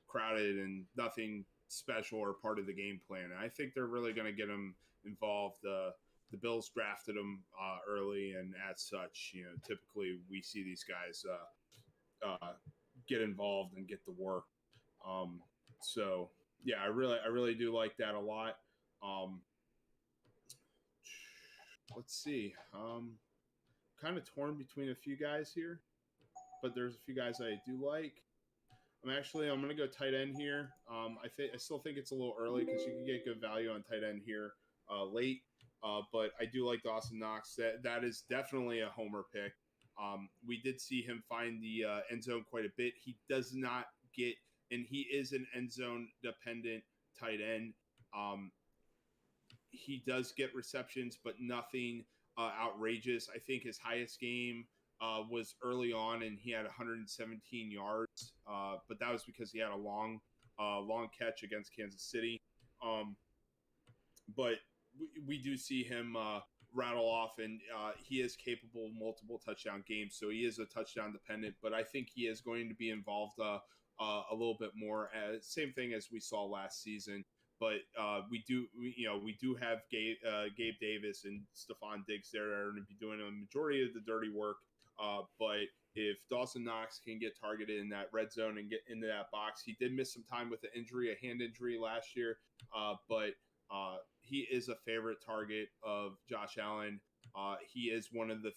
crowded and nothing special or part of the game plan. And I think they're really going to get him involved. The Bills drafted him early, and as such, typically we see these guys get involved and get the work. So yeah, I really do like that a lot. Let's see. Kind of torn between a few guys here, but there's a few guys I do like. I'm going to go tight end here. I still think it's a little early because you can get good value on tight end here late. But I do like Dawson Knox. That is definitely a homer pick. We did see him find the end zone quite a bit. He does not get, and he is an end zone dependent tight end. He does get receptions, but nothing outrageous. I think his highest game was early on, and he had 117 yards. But that was because he had a long catch against Kansas City. But we do see him rattle off, and he is capable of multiple touchdown games. So he is a touchdown dependent, but I think he is going to be involved a little bit more. Same thing as we saw last season. But we do have Gabe Davis and Stephon Diggs there that are going to be doing a majority of the dirty work. But if Dawson Knox can get targeted in that red zone and get into that box, he did miss some time with an injury, a hand injury last year. But he is a favorite target of Josh Allen. He is one of the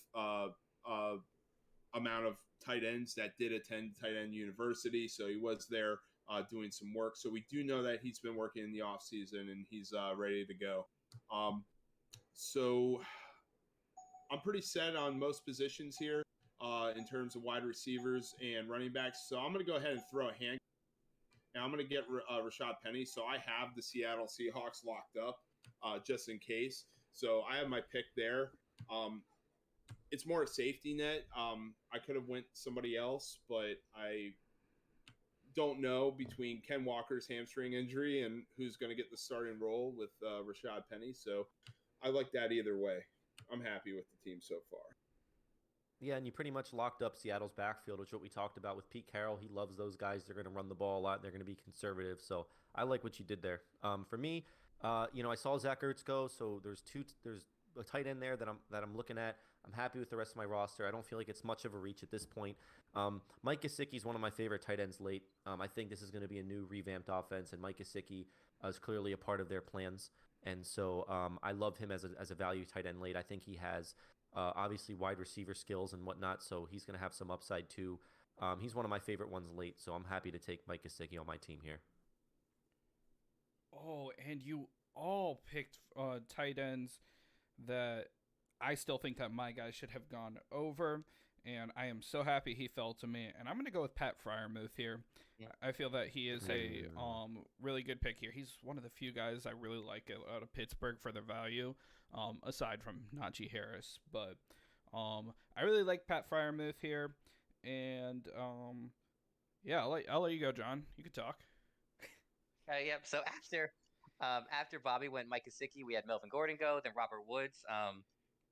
amount of tight ends that did attend tight end university. So he was there doing some work. So we do know that he's been working in the offseason and he's ready to go. So I'm pretty set on most positions here in terms of wide receivers and running backs. So I'm going to go ahead and throw a hand. And I'm going to get Rashad Penny. So I have the Seattle Seahawks locked up just in case. So I have my pick there. It's more a safety net. I could have went somebody else, but I don't know between Ken Walker's hamstring injury and who's going to get the starting role with Rashad Penny. So I like that either way. I'm happy with the team so far. Yeah, and you pretty much locked up Seattle's backfield, which is what we talked about with Pete Carroll. He loves those guys. They're going to run the ball a lot. They're going to be conservative. So I like what you did there. For me, I saw Zach Ertz go. So there's a tight end there that I'm looking at. I'm happy with the rest of my roster. I don't feel like it's much of a reach at this point. Mike Gesicki is one of my favorite tight ends late. I think this is going to be a new revamped offense, and Mike Gesicki is clearly a part of their plans. And so I love him as a value tight end late. I think he has obviously wide receiver skills and whatnot, so he's going to have some upside too. He's one of my favorite ones late, so I'm happy to take Mike Gesicki on my team here. Oh, and you all picked tight ends that I still think that my guys should have gone over, and I am so happy he fell to me. And I'm going to go with Pat Freiermuth here. Yeah. I feel that he is a really good pick here. He's one of the few guys I really like out of Pittsburgh for their value, aside from Najee Harris. But I really like Pat Freiermuth here, and yeah, I'll let you go, John. You can talk. Yep. So after Bobby went Mike Gesicki, we had Melvin Gordon go, then Robert Woods,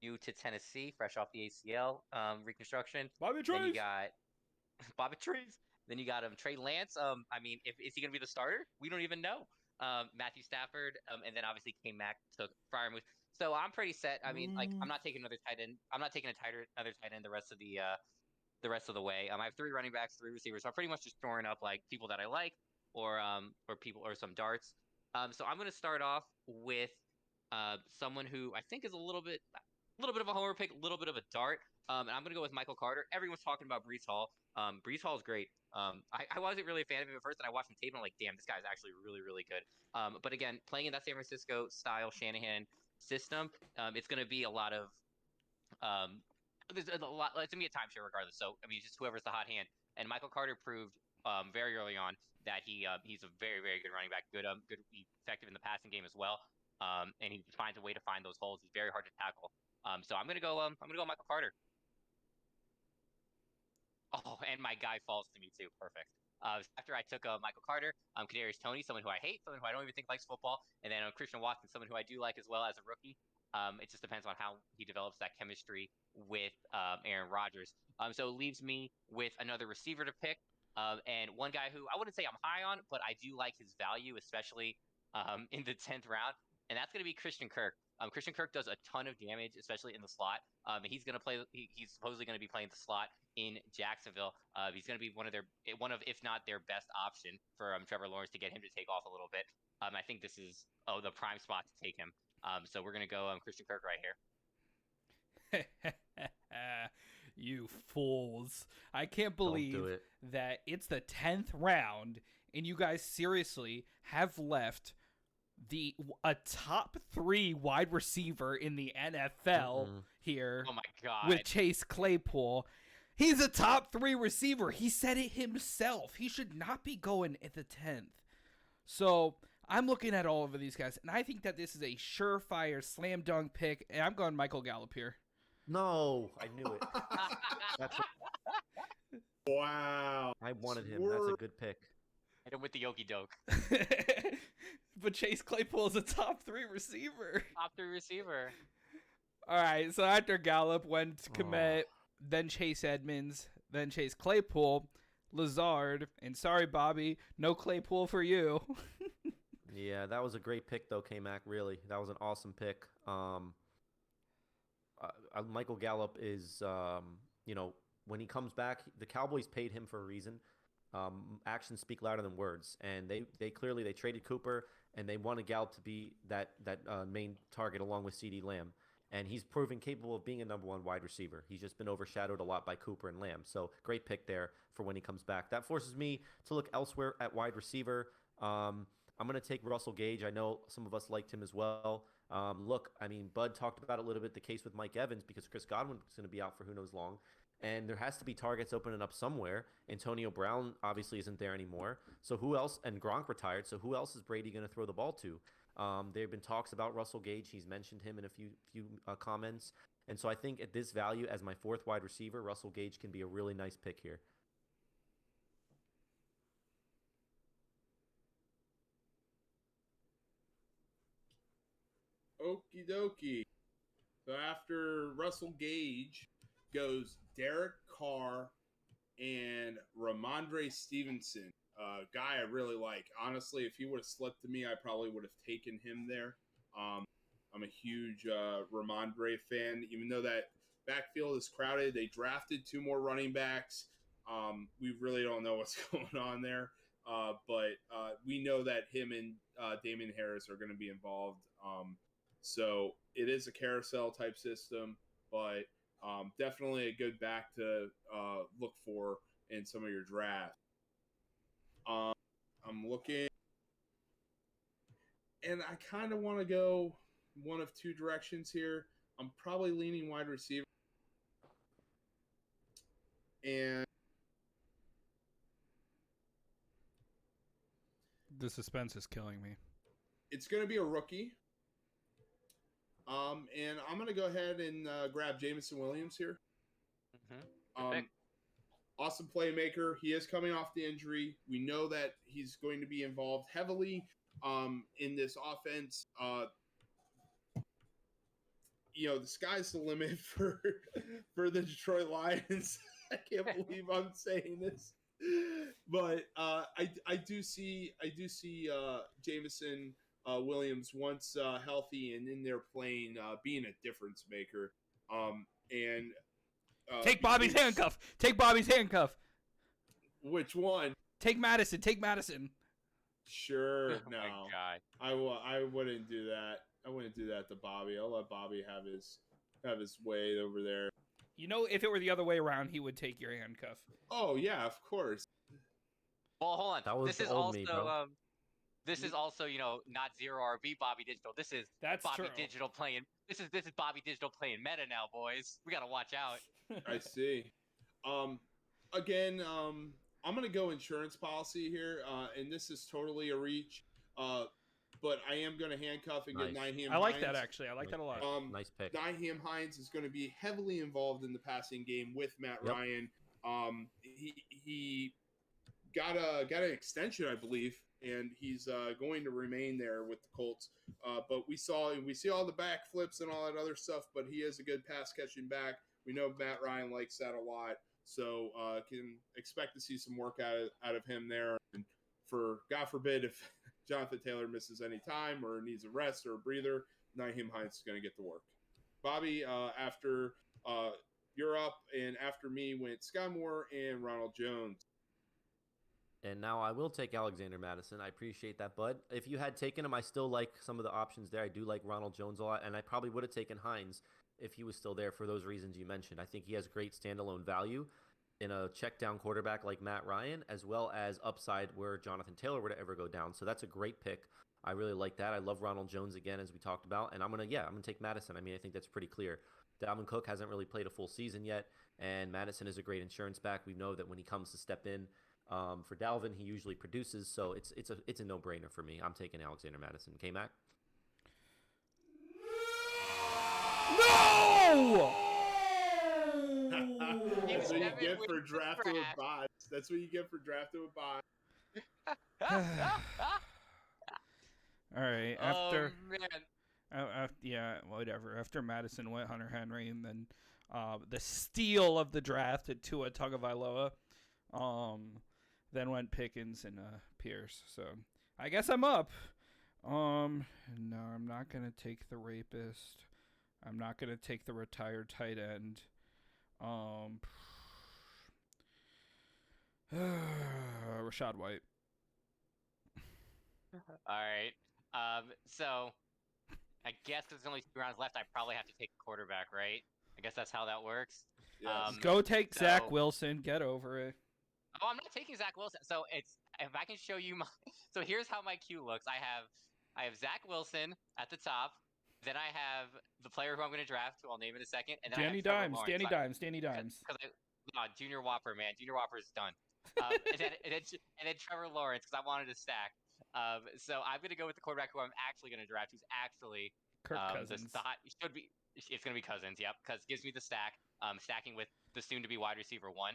new to Tennessee, fresh off the ACL reconstruction. Bobby Then you Trees. got Bobby Trees. Then you got Trey Lance. I mean, is he going to be the starter? We don't even know. Matthew Stafford, and then obviously K-Mac took Freiermuth. So I'm pretty set. I mean, like I'm not taking another tight end. I'm not taking another tight end the rest of the way. I have 3 running backs, 3 receivers. So I'm pretty much just throwing up like people that I like, or people or some darts. So I'm going to start off with someone who I think is a little bit of a homer pick, a little bit of a dart. And I'm going to go with Michael Carter. Everyone's talking about Breece Hall. Breece Hall is great. I wasn't really a fan of him at first, and I watched him tape, and I'm like, damn, this guy's actually really, really good. But again, playing in that San Francisco style Shanahan system, it's going to be a lot of there's a lot. It's gonna be a timeshare regardless. So I mean, just whoever's the hot hand. And Michael Carter proved very early on that he's a very, very good running back. Good, effective in the passing game as well. And he finds a way to find those holes. He's very hard to tackle. So I'm gonna go Michael Carter. Oh, and my guy falls to me too. Perfect. After I took Michael Carter, Kadarius Toney, someone who I hate, someone who I don't even think likes football, and then Christian Watson, someone who I do like as well as a rookie. It just depends on how he develops that chemistry with Aaron Rodgers. So it leaves me with another receiver to pick, and one guy who I wouldn't say I'm high on, but I do like his value, especially in the 10th round, and that's going to be Christian Kirk. Christian Kirk does a ton of damage, especially in the slot. He's going to play. He's supposedly going to be playing the slot in Jacksonville. He's going to be one of if not their best option for Trevor Lawrence to get him to take off a little bit. I think this is the prime spot to take him. So we're going to go Christian Kirk right here. You fools. I can't believe that it's the 10th round and you guys seriously have left a top 3 wide receiver in the NFL here. Oh my God. With Chase Claypool. He's a top 3 receiver. He said it himself. He should not be going at the 10th. So I'm looking at all of these guys, and I think that this is a surefire slam dunk pick, and I'm going Michael Gallup here. No, I knew it. Wow. I wanted him. That's a good pick. Hit him with the Yoki Doke. But Chase Claypool is a top 3 receiver. Top 3 receiver. All right, so after Gallup went Kmet, then Chase Edmonds, then Chase Claypool, Lazard, and sorry, Bobby, no Claypool for you. Yeah, that was a great pick, though, K-Mac, really. That was an awesome pick. Michael Gallup is, when he comes back, the Cowboys paid him for a reason. Actions speak louder than words, and they clearly traded Cooper, and they wanted Gallup to be that main target along with CeeDee Lamb. And he's proven capable of being a number 1 wide receiver. He's just been overshadowed a lot by Cooper and Lamb. So great pick there for when he comes back. That forces me to look elsewhere at wide receiver. I'm going to take Russell Gage. I know some of us liked him as well. Bud talked about it a little bit, the case with Mike Evans, because Chris Godwin is going to be out for who knows long. And there has to be targets opening up somewhere. Antonio Brown obviously isn't there anymore. So who else? And Gronk retired. So who else is Brady going to throw the ball to? There have been talks about Russell Gage. He's mentioned him in a few comments. And so I think at this value as my 4th wide receiver, Russell Gage can be a really nice pick here. Okie dokie. So after Russell Gage goes Derek Carr and Ramondre Stevenson, guy I really like. Honestly, if he would have slipped to me, I probably would have taken him there. I'm a huge Ramondre fan, even though that backfield is crowded. They drafted 2 more running backs. We really don't know what's going on there. But we know that him and Damian Harris are going to be involved. So it is a carousel type system, but definitely a good back to look for in some of your drafts. I'm looking, and I kind of want to go one of 2 directions here. I'm probably leaning wide receiver, and The suspense is killing me. it's going to be a rookie. And I'm going to go ahead and grab Jameson Williams here. Awesome playmaker. He is coming off the injury. We know that he's going to be involved heavily in this offense. The sky's the limit for the Detroit Lions. I can't believe I'm saying this, but I do see Jameson Williams once healthy and in there playing, being a difference maker. And Take Bobby's handcuff. Take Bobby's handcuff. Which one? Take Madison. Take Madison. Sure. Oh No, my God. I wouldn't do that. I wouldn't do that to Bobby. I'll let Bobby have his way over there. If it were the other way around, he would take your handcuff. Oh yeah, of course. Well, hold on. That was This the is old also me, bro. this is also not Zero RB Bobby Digital. This is That's Bobby true. Digital playing. This is Bobby Digital playing meta now, boys. We gotta watch out. I see. Again, I'm gonna go insurance policy here, and this is totally a reach. But I am gonna handcuff and get Nice. Nyheim I like Hines. that, actually. I like that a lot. Nice pick. Nyheim Hines is going to be heavily involved in the passing game with Matt Yep. Ryan. He got an extension, I believe, and he's going to remain there with the Colts. But we see all the backflips and all that other stuff. But he is a good pass catching back. We know Matt Ryan likes that a lot, so can expect to see some work out of him there. And for God forbid if Jonathan Taylor misses any time or needs a rest or a breather, Nyheim Hines is going to get the work. Bobby, after you're up, and after me went Sky Moore and Ronald Jones. And now I will take Alexander Madison. I appreciate that, bud. If you had taken him, I still like some of the options there. I do like Ronald Jones a lot, and I probably would have taken Hines if he was still there for those reasons you mentioned. I think he has great standalone value in a check down quarterback like Matt Ryan, as well as upside where Jonathan Taylor were to ever go down. So that's a great pick. I really like that. I love Ronald Jones again, as we talked about, and I'm gonna take Madison. I mean, I think that's pretty clear. Dalvin Cook hasn't really played a full season yet, and Madison is a great insurance back. We know that when he comes to step in for Dalvin, he usually produces. So it's a no brainer for me. I'm taking Alexander Madison. K-Mac. No! That's what you get for drafting with bots. That's what you get for drafting with bots. All right. After, man. yeah, whatever. After Madison went Hunter Henry, and then the steal of the draft at Tua Tagovailoa, then went Pickens and Pierce. So I guess I'm up. No, I'm not gonna take the rapist. I'm not gonna take the retired tight end. Rashad White. All right. So I guess there's only 2 rounds left. I probably have to take a quarterback, right? I guess that's how that works. Yes. Go take Zach so- Wilson. Get over it. Oh, I'm not taking Zach Wilson. So if I can show you my. So here's how my queue looks. I have Zach Wilson at the top. Then I have the player who I'm going to draft, who I'll name in a second, and then Danny I have Trevor Dimes. Lawrence. Danny So Dimes. Danny Dimes. Because Junior Whopper, man, Junior Whopper is done. and then Trevor Lawrence, because I wanted to stack. So I'm going to go with the quarterback who I'm actually going to draft, who's actually Kirk Cousins. should be. It's going to be Cousins, yep, because it gives me the stack. Stacking with the soon-to-be wide receiver 1.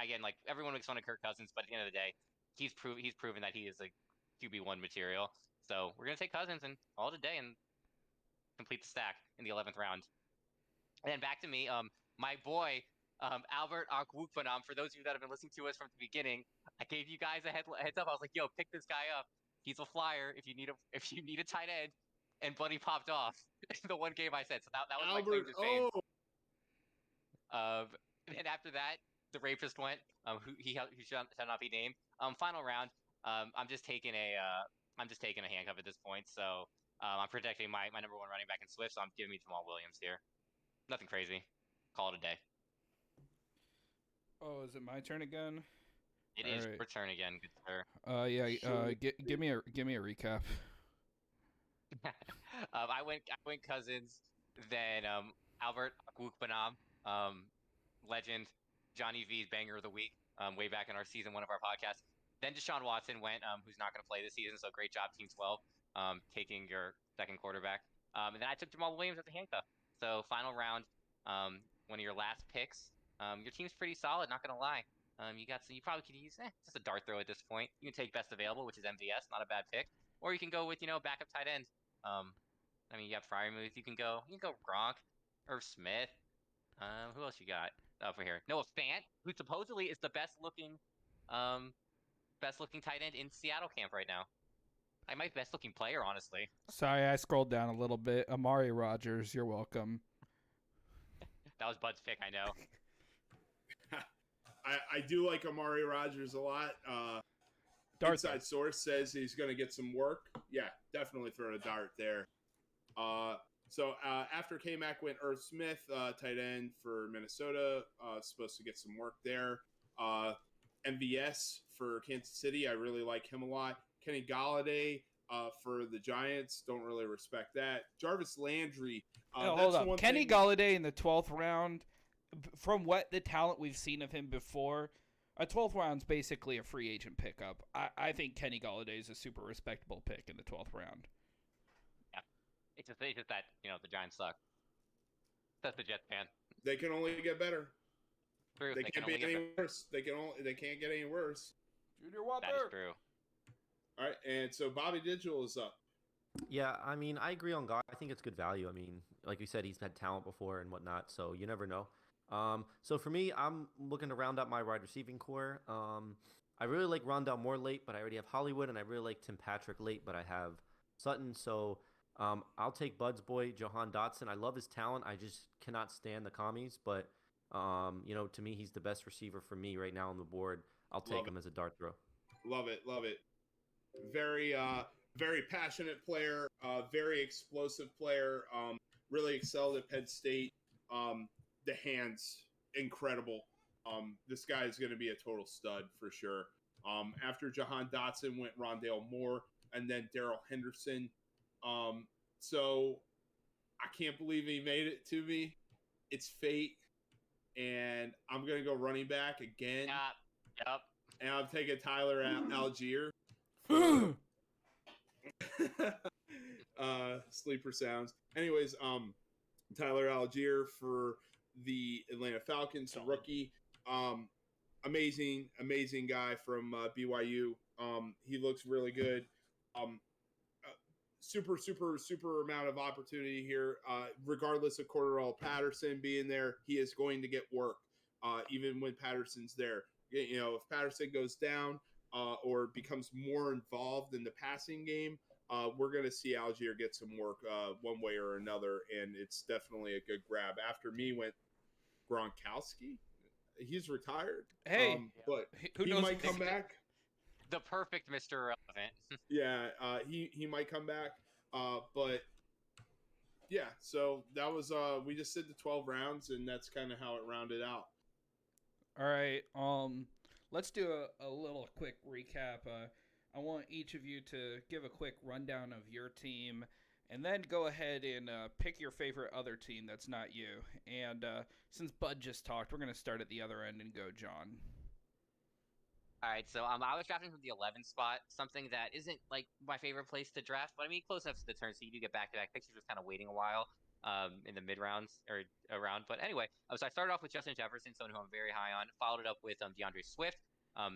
Again, like everyone makes fun of Kirk Cousins, but at the end of the day, he's proven that he is a QB1 material. So we're going to take Cousins and all today, and complete the stack in the 11th round. And then back to me, my boy, Albert Akwukpanam. For those of you that have been listening to us from the beginning, I gave you guys a heads up. I was like, "Yo, pick this guy up. He's a flyer. If you need a tight end," and Buddy popped off the one game I said. So that was my claim Albert, to fame. oh, And after that, the rapist went. Who shall not be named. Final round. I'm just taking a handcuff at this point. So I'm protecting my number one running back in Swift. So I'm giving me Jamal Williams here. Nothing crazy. Call it a day. Oh, is it my turn again? It All is right. return again, good sir. Yeah. Sure. Give me a recap. I went Cousins, then Albert Akwukpanam, legend, Johnny V's banger of the week, way back in our season one of our podcasts. Then Deshaun Watson went, who's not going to play this season, so great job, Team 12, taking your second quarterback. And then I took Jamal Williams as a handcuff. So final round, one of your last picks. Your team's pretty solid, not going to lie. You probably could use just a dart throw at this point. You can take best available, which is MVS, not a bad pick, or you can go with backup tight end. You have Fryermuth. You can go Gronk, Irv Smith. Who else you got over here? Noah Fant, who supposedly is the best looking tight end in Seattle camp right now. Like my best looking player, honestly. Sorry, I scrolled down a little bit. Amari Rogers, you're welcome. That was Bud's pick, I know. I do like Amari Rogers a lot. Inside source says he's going to get some work. Yeah, definitely throw a dart there. So after K-Mac went Irv Smith, tight end for Minnesota, supposed to get some work there. MVS for Kansas City, I really like him a lot. Kenny Galladay for the Giants, don't really respect that. Jarvis Landry. Hold up. Kenny Galladay in the 12th round, from what the talent we've seen of him before, a 12th round's basically a free agent pickup. I think Kenny Galladay is a super respectable pick in the 12th round. Yeah. It's just that, the Giants suck. That's the Jets fan. They can only get better. True. They can't be any worse. They can't get any worse. Junior Whopper. That is true. All right, and so Bobby Digital is up. Yeah, I agree on God. I think it's good value. Like you said, he's had talent before and whatnot, so you never know. So for me, I'm looking to round out my wide receiving core. I really like Rondell Moore late, but I already have Hollywood, and I really like Tim Patrick late, but I have Sutton. So I'll take Bud's boy, Jahan Dotson. I love his talent. I just cannot stand the commies, but to me, he's the best receiver for me right now on the board. I'll take him as a dart throw. Love it. Very, very passionate player, very explosive player. Really excelled at Penn State. The hands, incredible. This guy is going to be a total stud for sure. After Jahan Dotson went Rondale Moore and then Darrell Henderson. So I can't believe he made it to me. It's fate. And I'm going to go running back again. Yep. And I'm taking Tyler Algier. Sleeper sounds. Anyways, Tyler Algier for the Atlanta Falcons, rookie. Amazing guy from BYU. He looks really good. Super amount of opportunity here. Regardless of Cordarrelle Patterson being there, he is going to get work, even when Patterson's there. If Patterson goes down or becomes more involved in the passing game, we're going to see Algier get some work one way or another, and it's definitely a good grab. After me went Gronkowski. He's retired. Hey, but who knows? He might come back. The perfect Mr. Irrelevant. Yeah, he might come back. But yeah, so that was we just did the 12 rounds, and that's kind of how it rounded out. All right. Let's do a little quick recap. I want each of you to give a quick rundown of your team, and then go ahead and pick your favorite other team that's not you. And since Bud just talked, we're going to start at the other end and go John. All right, so I was drafting from the 11th spot, something that isn't like my favorite place to draft, but close enough to the turn, so you do get back-to-back picks. You're just kind of waiting a while in the mid-rounds or around. But anyway, so I started off with Justin Jefferson, someone who I'm very high on. Followed it up with DeAndre Swift.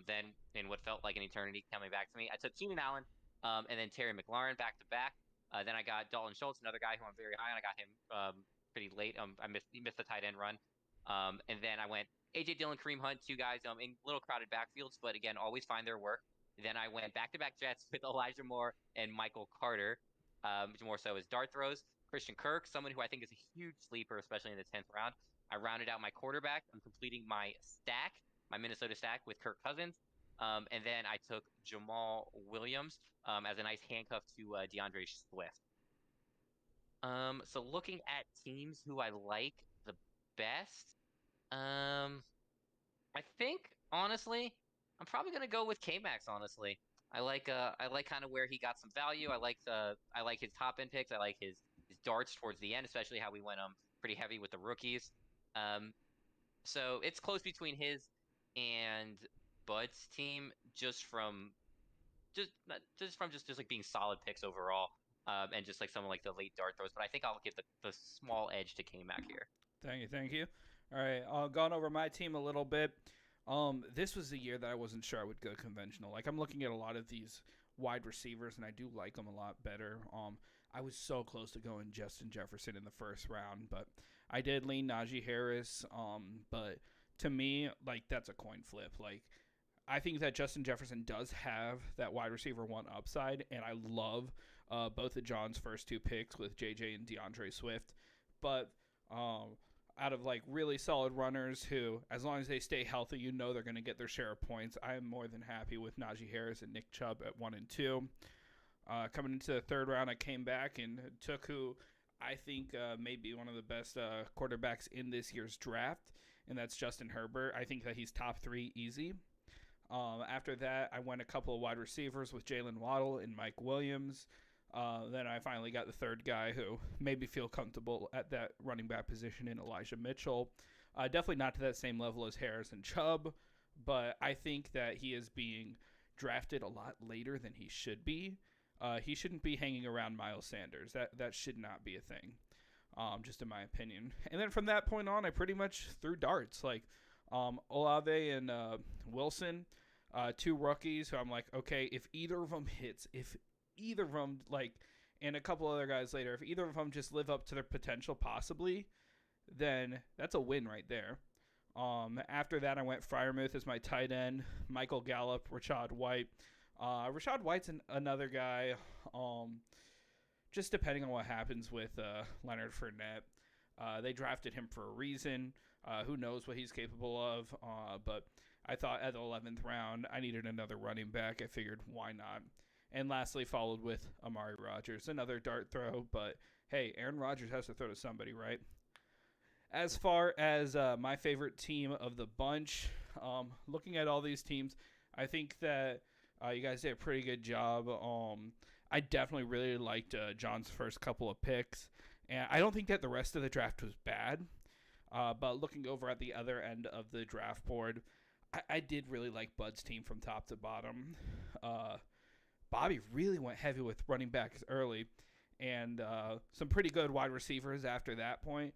Then, in what felt like an eternity coming back to me, I took Keenan Allen and then Terry McLaurin back-to-back. Then I got Dalton Schultz, another guy who I'm very high on. I got him pretty late. He missed the tight end run. And then I went AJ Dillon, Kareem Hunt, two guys in little crowded backfields, but again, always find their work. Then I went back-to-back Jets with Elijah Moore and Michael Carter, more so as dart throws. Christian Kirk, someone who I think is a huge sleeper, especially in the 10th round. I rounded out my quarterback. I'm completing my stack, my Minnesota stack with Kirk Cousins. And then I took Jamal Williams as a nice handcuff to DeAndre Swift. So looking at teams who I like the best, I think honestly, I'm probably gonna go with K-Max. Honestly, I like kind of where he got some value. I like his top end picks. I like his darts towards the end, especially how we went pretty heavy with the rookies. Um, so it's close between his and Bud's team, just like being solid picks overall, and just like some of like the late dart throws. But I think I'll give the small edge to K-Mac here. Thank you. All right, gone over my team a little bit. This was the year that I wasn't sure I would go conventional. Like I'm looking at a lot of these wide receivers, and I do like them a lot better. I was so close to going Justin Jefferson in the first round, but I did lean Najee Harris. But to me, like that's a coin flip. Like I think that Justin Jefferson does have that wide receiver one upside, and I love both of John's first two picks with JJ and DeAndre Swift. But out of like really solid runners who, as long as they stay healthy, you know they're going to get their share of points, I am more than happy with Najee Harris and Nick Chubb at 1 and 2. Coming into the third round, I came back and took who I think may be one of the best quarterbacks in this year's draft, and that's Justin Herbert. I think that he's top 3 easy. After that, I went a couple of wide receivers with Jalen Waddle and Mike Williams. Then I finally got the third guy who made me feel comfortable at that running back position in Elijah Mitchell. Definitely not to that same level as Harris and Chubb, but I think that he is being drafted a lot later than he should be. He shouldn't be hanging around Miles Sanders. That should not be a thing, just in my opinion. And then from that point on, I pretty much threw darts. Like Olave and Wilson, two rookies who I'm like, okay, if either of them hits, if either of them, like, and a couple other guys later, if either of them just live up to their potential possibly, then that's a win right there. After that, I went Freiermuth as my tight end, Michael Gallup, Rashad White. Rashad White's another guy, just depending on what happens with Leonard Fournette. They drafted him for a reason. Who knows what he's capable of, but I thought at the 11th round, I needed another running back. I figured, why not? And lastly, followed with Amari Rodgers, another dart throw. But hey, Aaron Rodgers has to throw to somebody, right? As far as my favorite team of the bunch, looking at all these teams, I think that you guys did a pretty good job. I definitely really liked John's first couple of picks. And I don't think that the rest of the draft was bad. But looking over at the other end of the draft board, I did really like Bud's team from top to bottom. Bobby really went heavy with running backs early, and some pretty good wide receivers after that point,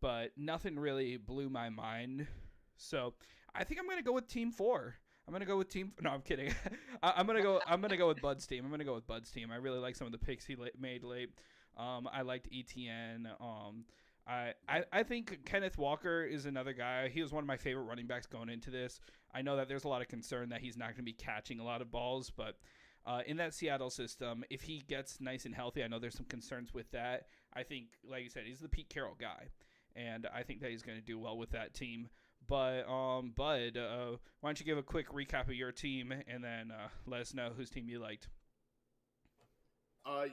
but nothing really blew my mind. So I think I'm gonna go with Team 4. I'm gonna go with Team. No, I'm kidding. I'm gonna go with Bud's team. I really like some of the picks he made late. I liked ETN. I think Kenneth Walker is another guy. He was one of my favorite running backs going into this. I know that there's a lot of concern that he's not going to be catching a lot of balls, but in that Seattle system, if he gets nice and healthy, I know there's some concerns with that. I think, like you said, he's the Pete Carroll guy, and I think that he's going to do well with that team. But, Bud, why don't you give a quick recap of your team, and then let us know whose team you liked.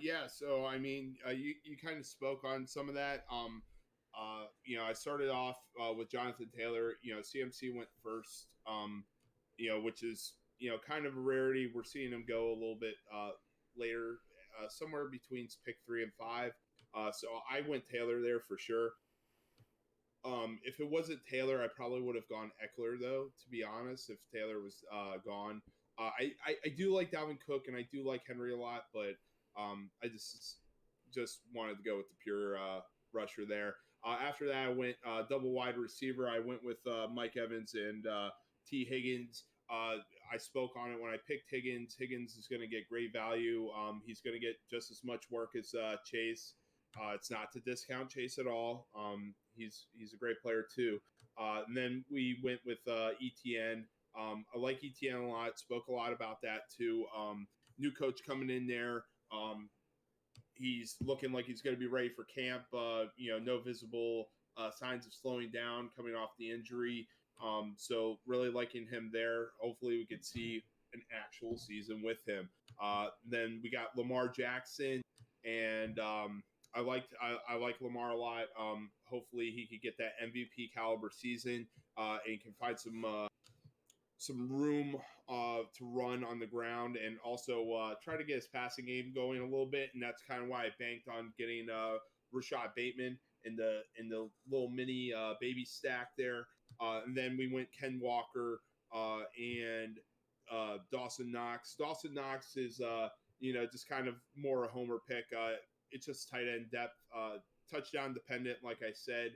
Yeah, so I mean, you kind of spoke on some of that. I started off with Jonathan Taylor. CMC went first. Which is kind of a rarity. We're seeing him go a little bit later, somewhere between pick 3 and 5. So I went Taylor there for sure. If it wasn't Taylor, I probably would have gone Eckler, though, to be honest, if Taylor was gone. I do like Dalvin Cook, and I do like Henry a lot, but I just wanted to go with the pure rusher there. After that, I went double wide receiver. I went with Mike Evans and T. Higgins. I spoke on it when I picked Higgins. Higgins is going to get great value. He's going to get just as much work as Chase. It's not to discount Chase at all. He's a great player too. And then we went with ETN. I like ETN a lot. Spoke a lot about that too. New coach coming in there. He's looking like he's going to be ready for camp. No visible signs of slowing down coming off the injury. So really liking him there. Hopefully we could see an actual season with him. Then we got Lamar Jackson, and I like Lamar a lot. Hopefully he could get that MVP caliber season and can find some room to run on the ground, and also try to get his passing game going a little bit. And that's kind of why I banked on getting Rashad Bateman in the little mini baby stack there. And then we went Ken Walker and Dawson Knox. Dawson Knox is just kind of more a homer pick. It's just tight end depth, touchdown dependent, like I said.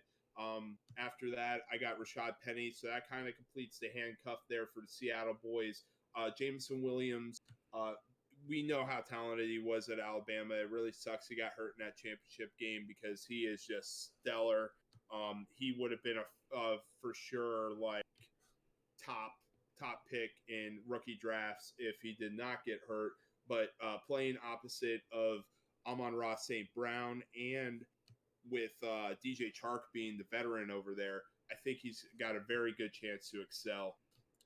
After that, I got Rashad Penny, so that kind of completes the handcuff there for the Seattle boys. Jameson Williams, we know how talented he was at Alabama. It really sucks he got hurt in that championship game because he is just stellar. He would have been a for sure like top pick in rookie drafts if he did not get hurt. But playing opposite of Amon-Ra St. Brown and with DJ Chark being the veteran over there, I think he's got a very good chance to excel.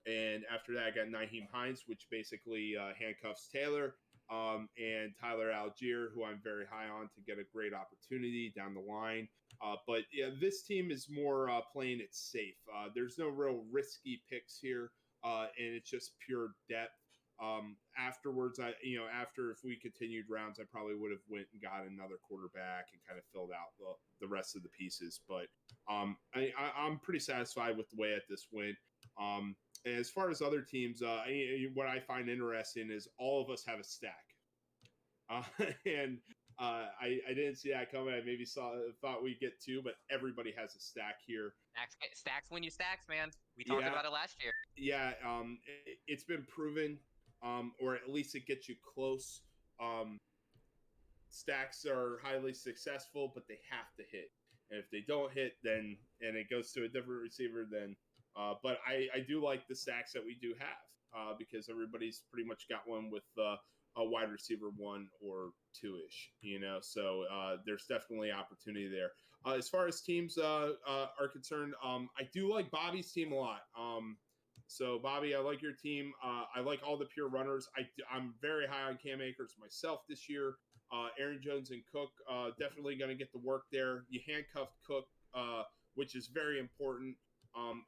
And after that, I got Nyheim Hines, which basically handcuffs Taylor, and Tyler Algier, who I'm very high on to get a great opportunity down the line. But yeah, this team is more playing it safe. There's no real risky picks here, and it's just pure depth. Afterwards, after if we continued rounds, I probably would have went and got another quarterback and kind of filled out the rest of the pieces. But I'm pretty satisfied with the way that this went. As far as other teams, what I find interesting is all of us have a stack. And I didn't see that coming. I maybe thought we'd get two, but everybody has a stack here. Stacks when you stacks, man. We talked about it last year. Yeah, it's been proven, or at least it gets you close. Stacks are highly successful, but they have to hit. And if they don't hit, then and it goes to a different receiver, then. But I do like the stacks that we do have because everybody's pretty much got one with a wide receiver 1 or 2-ish, so there's definitely opportunity there. As far as teams are concerned, I do like Bobby's team a lot. So Bobby, I like your team. I like all the pure runners. I'm very high on Cam Akers myself this year. Aaron Jones and Cook definitely going to get the work there. You handcuffed Cook, which is very important.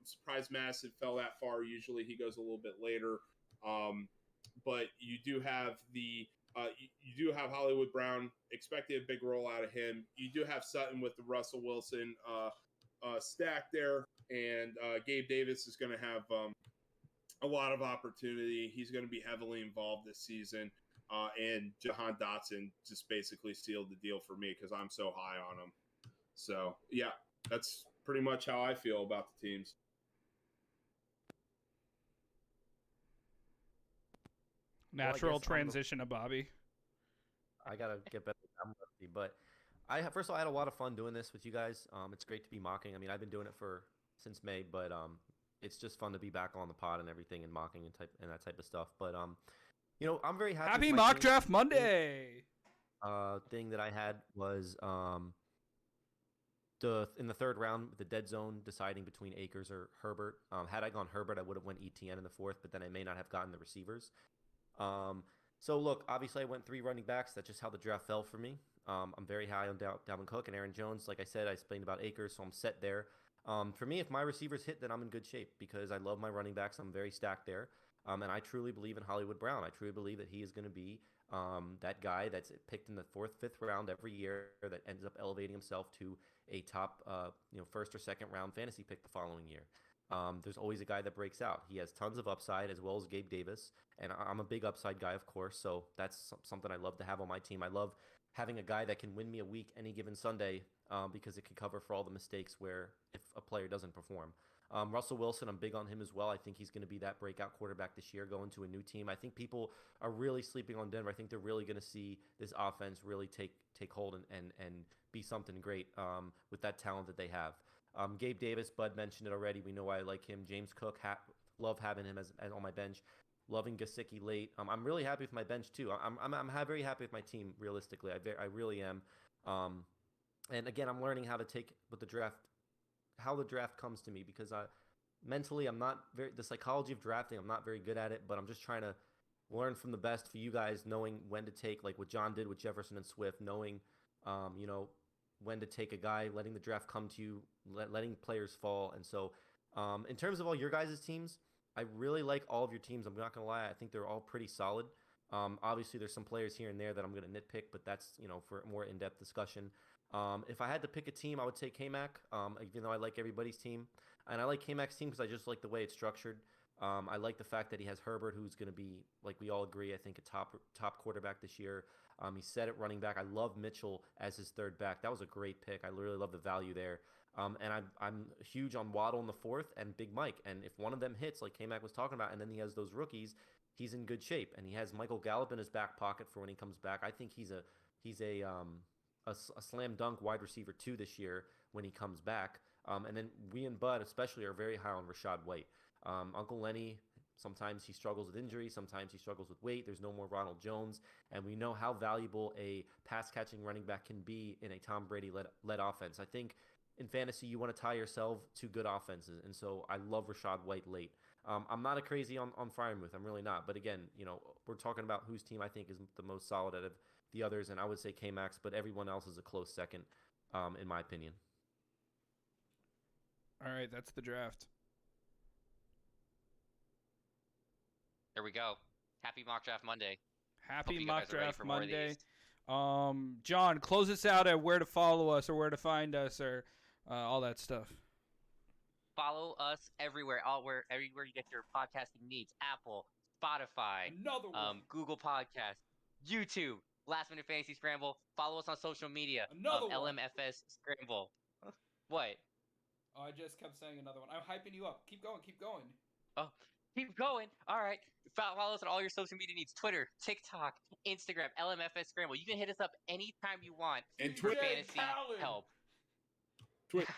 Surprised Madison fell that far. Usually he goes a little bit later. But you do have you do have Hollywood Brown. Expected a big roll out of him. You do have Sutton with the Russell Wilson stack there, and Gabe Davis is going to have a lot of opportunity. He's going to be heavily involved this season. And Jahan Dotson just basically sealed the deal for me because I'm so high on him. So, yeah, that's pretty much how I feel about the teams. Natural transition to Bobby. I gotta get better. I'm rusty, but first of all, I had a lot of fun doing this with you guys. It's great to be mocking. I mean, I've been doing it since May, but it's just fun to be back on the pod and everything and mocking and that type of stuff. But I'm very happy. Happy Mock Draft Monday. Thing that I had was in the third round, the dead zone deciding between Akers or Herbert. Had I gone Herbert, I would have went ETN in the fourth, but then I may not have gotten the receivers. So look, obviously I went 3 running backs. That's just how the draft fell for me. I'm very high on Dalvin Cook and Aaron Jones. Like I said, I explained about Akers, so I'm set there. For me, if my receivers hit, then I'm in good shape because I love my running backs. I'm very stacked there. And I truly believe in Hollywood Brown. I truly believe that he is going to be that guy that's picked in the 4th, 5th round every year that ends up elevating himself to a top, 1st or 2nd round fantasy pick the following year. There's always a guy that breaks out. He has tons of upside as well as Gabe Davis, and I'm a big upside guy, of course, so that's something I love to have on my team. I love having a guy that can win me a week any given Sunday because it can cover for all the mistakes where if a player doesn't perform. Russell Wilson, I'm big on him as well. I think he's going to be that breakout quarterback this year, going to a new team. I think people are really sleeping on Denver. I think they're really going to see this offense really take hold and be something great with that talent that they have. Gabe Davis, Bud mentioned it already. We know why I like him. James Cook, love having him as on my bench. Loving Gesicki late. I'm really happy with my bench too. I'm very happy with my team. Realistically, I really am. And again, I'm learning how to take with the draft, how the draft comes to me, because mentally I'm not the psychology of drafting. I'm not very good at it, but I'm just trying to learn from the best for you guys, knowing when to take, like what John did with Jefferson and Swift, knowing, when to take a guy, letting the draft come to you, letting players fall. And so, in terms of all your guys' teams, I really like all of your teams. I'm not going to lie. I think they're all pretty solid. Obviously, there's some players here and there that I'm going to nitpick, but that's, for a more in-depth discussion. If I had to pick a team, I would say K-Mac, even though I like everybody's team. And I like K-Mac's team because I just like the way it's structured. I like the fact that he has Herbert, who's going to be, like we all agree, I think a top quarterback this year. He said it running back. I love Mitchell as his third back. That was a great pick. I really love the value there. And I'm huge on Waddle in the fourth and Big Mike. And if one of them hits, like K-Mac was talking about, and then he has those rookies, he's in good shape. And he has Michael Gallup in his back pocket for when he comes back. I think he's a slam dunk wide receiver too this year when he comes back. And then we and Bud especially are very high on Rashad White. Uncle Lenny, sometimes he struggles with injury, sometimes he struggles with weight. There's no more Ronald Jones, and we know how valuable a pass-catching running back can be in a Tom Brady-led offense. I think in fantasy you want to tie yourself to good offenses, and so I love Rashad White late. I'm not a crazy on Freiermuth. I'm really not. But again, we're talking about whose team I think is the most solid out of the others, and I would say K-Max, but everyone else is a close second, in my opinion. All right, that's the draft. There we go. Happy Mock Draft Monday. Happy Hope you Mock guys are ready Draft for more of Monday. these. John, close us out at where to follow us or where to find us or all that stuff. Follow us everywhere, everywhere you get your podcasting needs. Apple, Spotify, Another one. Google Podcasts, YouTube, Last Minute Fantasy Scramble. Follow us on social media. Another one. LMFS Scramble. What? Oh, I just kept saying another one. I'm hyping you up. Keep going. Keep going. Oh, keep going. All right. Follow us on all your social media needs. Twitter, TikTok, Instagram, LMFS Scramble. You can hit us up anytime you want And for Twitter. fantasy help. Twitter.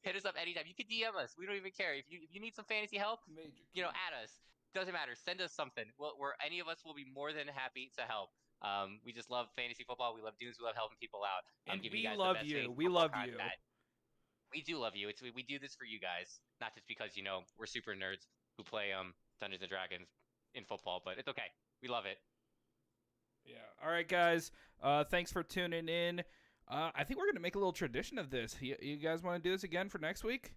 Hit us up anytime. You can DM us. We don't even care. If you need some fantasy help, add us. Doesn't matter. Send us something. Any of us will be more than happy to help. We just love fantasy football. We love dudes. We love helping people out. And giving we you guys love the best you. fantasy We football love you. content. We do love you. We do this for you guys, not just because we're super nerds who play Dungeons and Dragons in football, but it's okay. We love it. Yeah. All right, guys. Thanks for tuning in. I think we're gonna make a little tradition of this. You guys want to do this again for next week?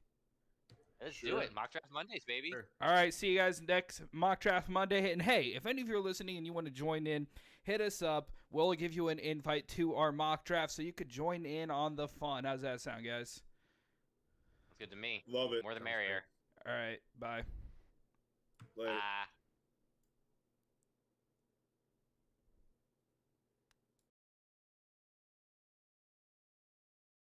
Let's do it. Mock Draft Mondays, baby. Sure. All right. See you guys next Mock Draft Monday. And hey, if any of you are listening and you want to join in, hit us up. We'll give you an invite to our mock draft so you could join in on the fun. How's that sound, guys? It's good to me. Love it. More the merrier. All right. Bye. Later. Bye.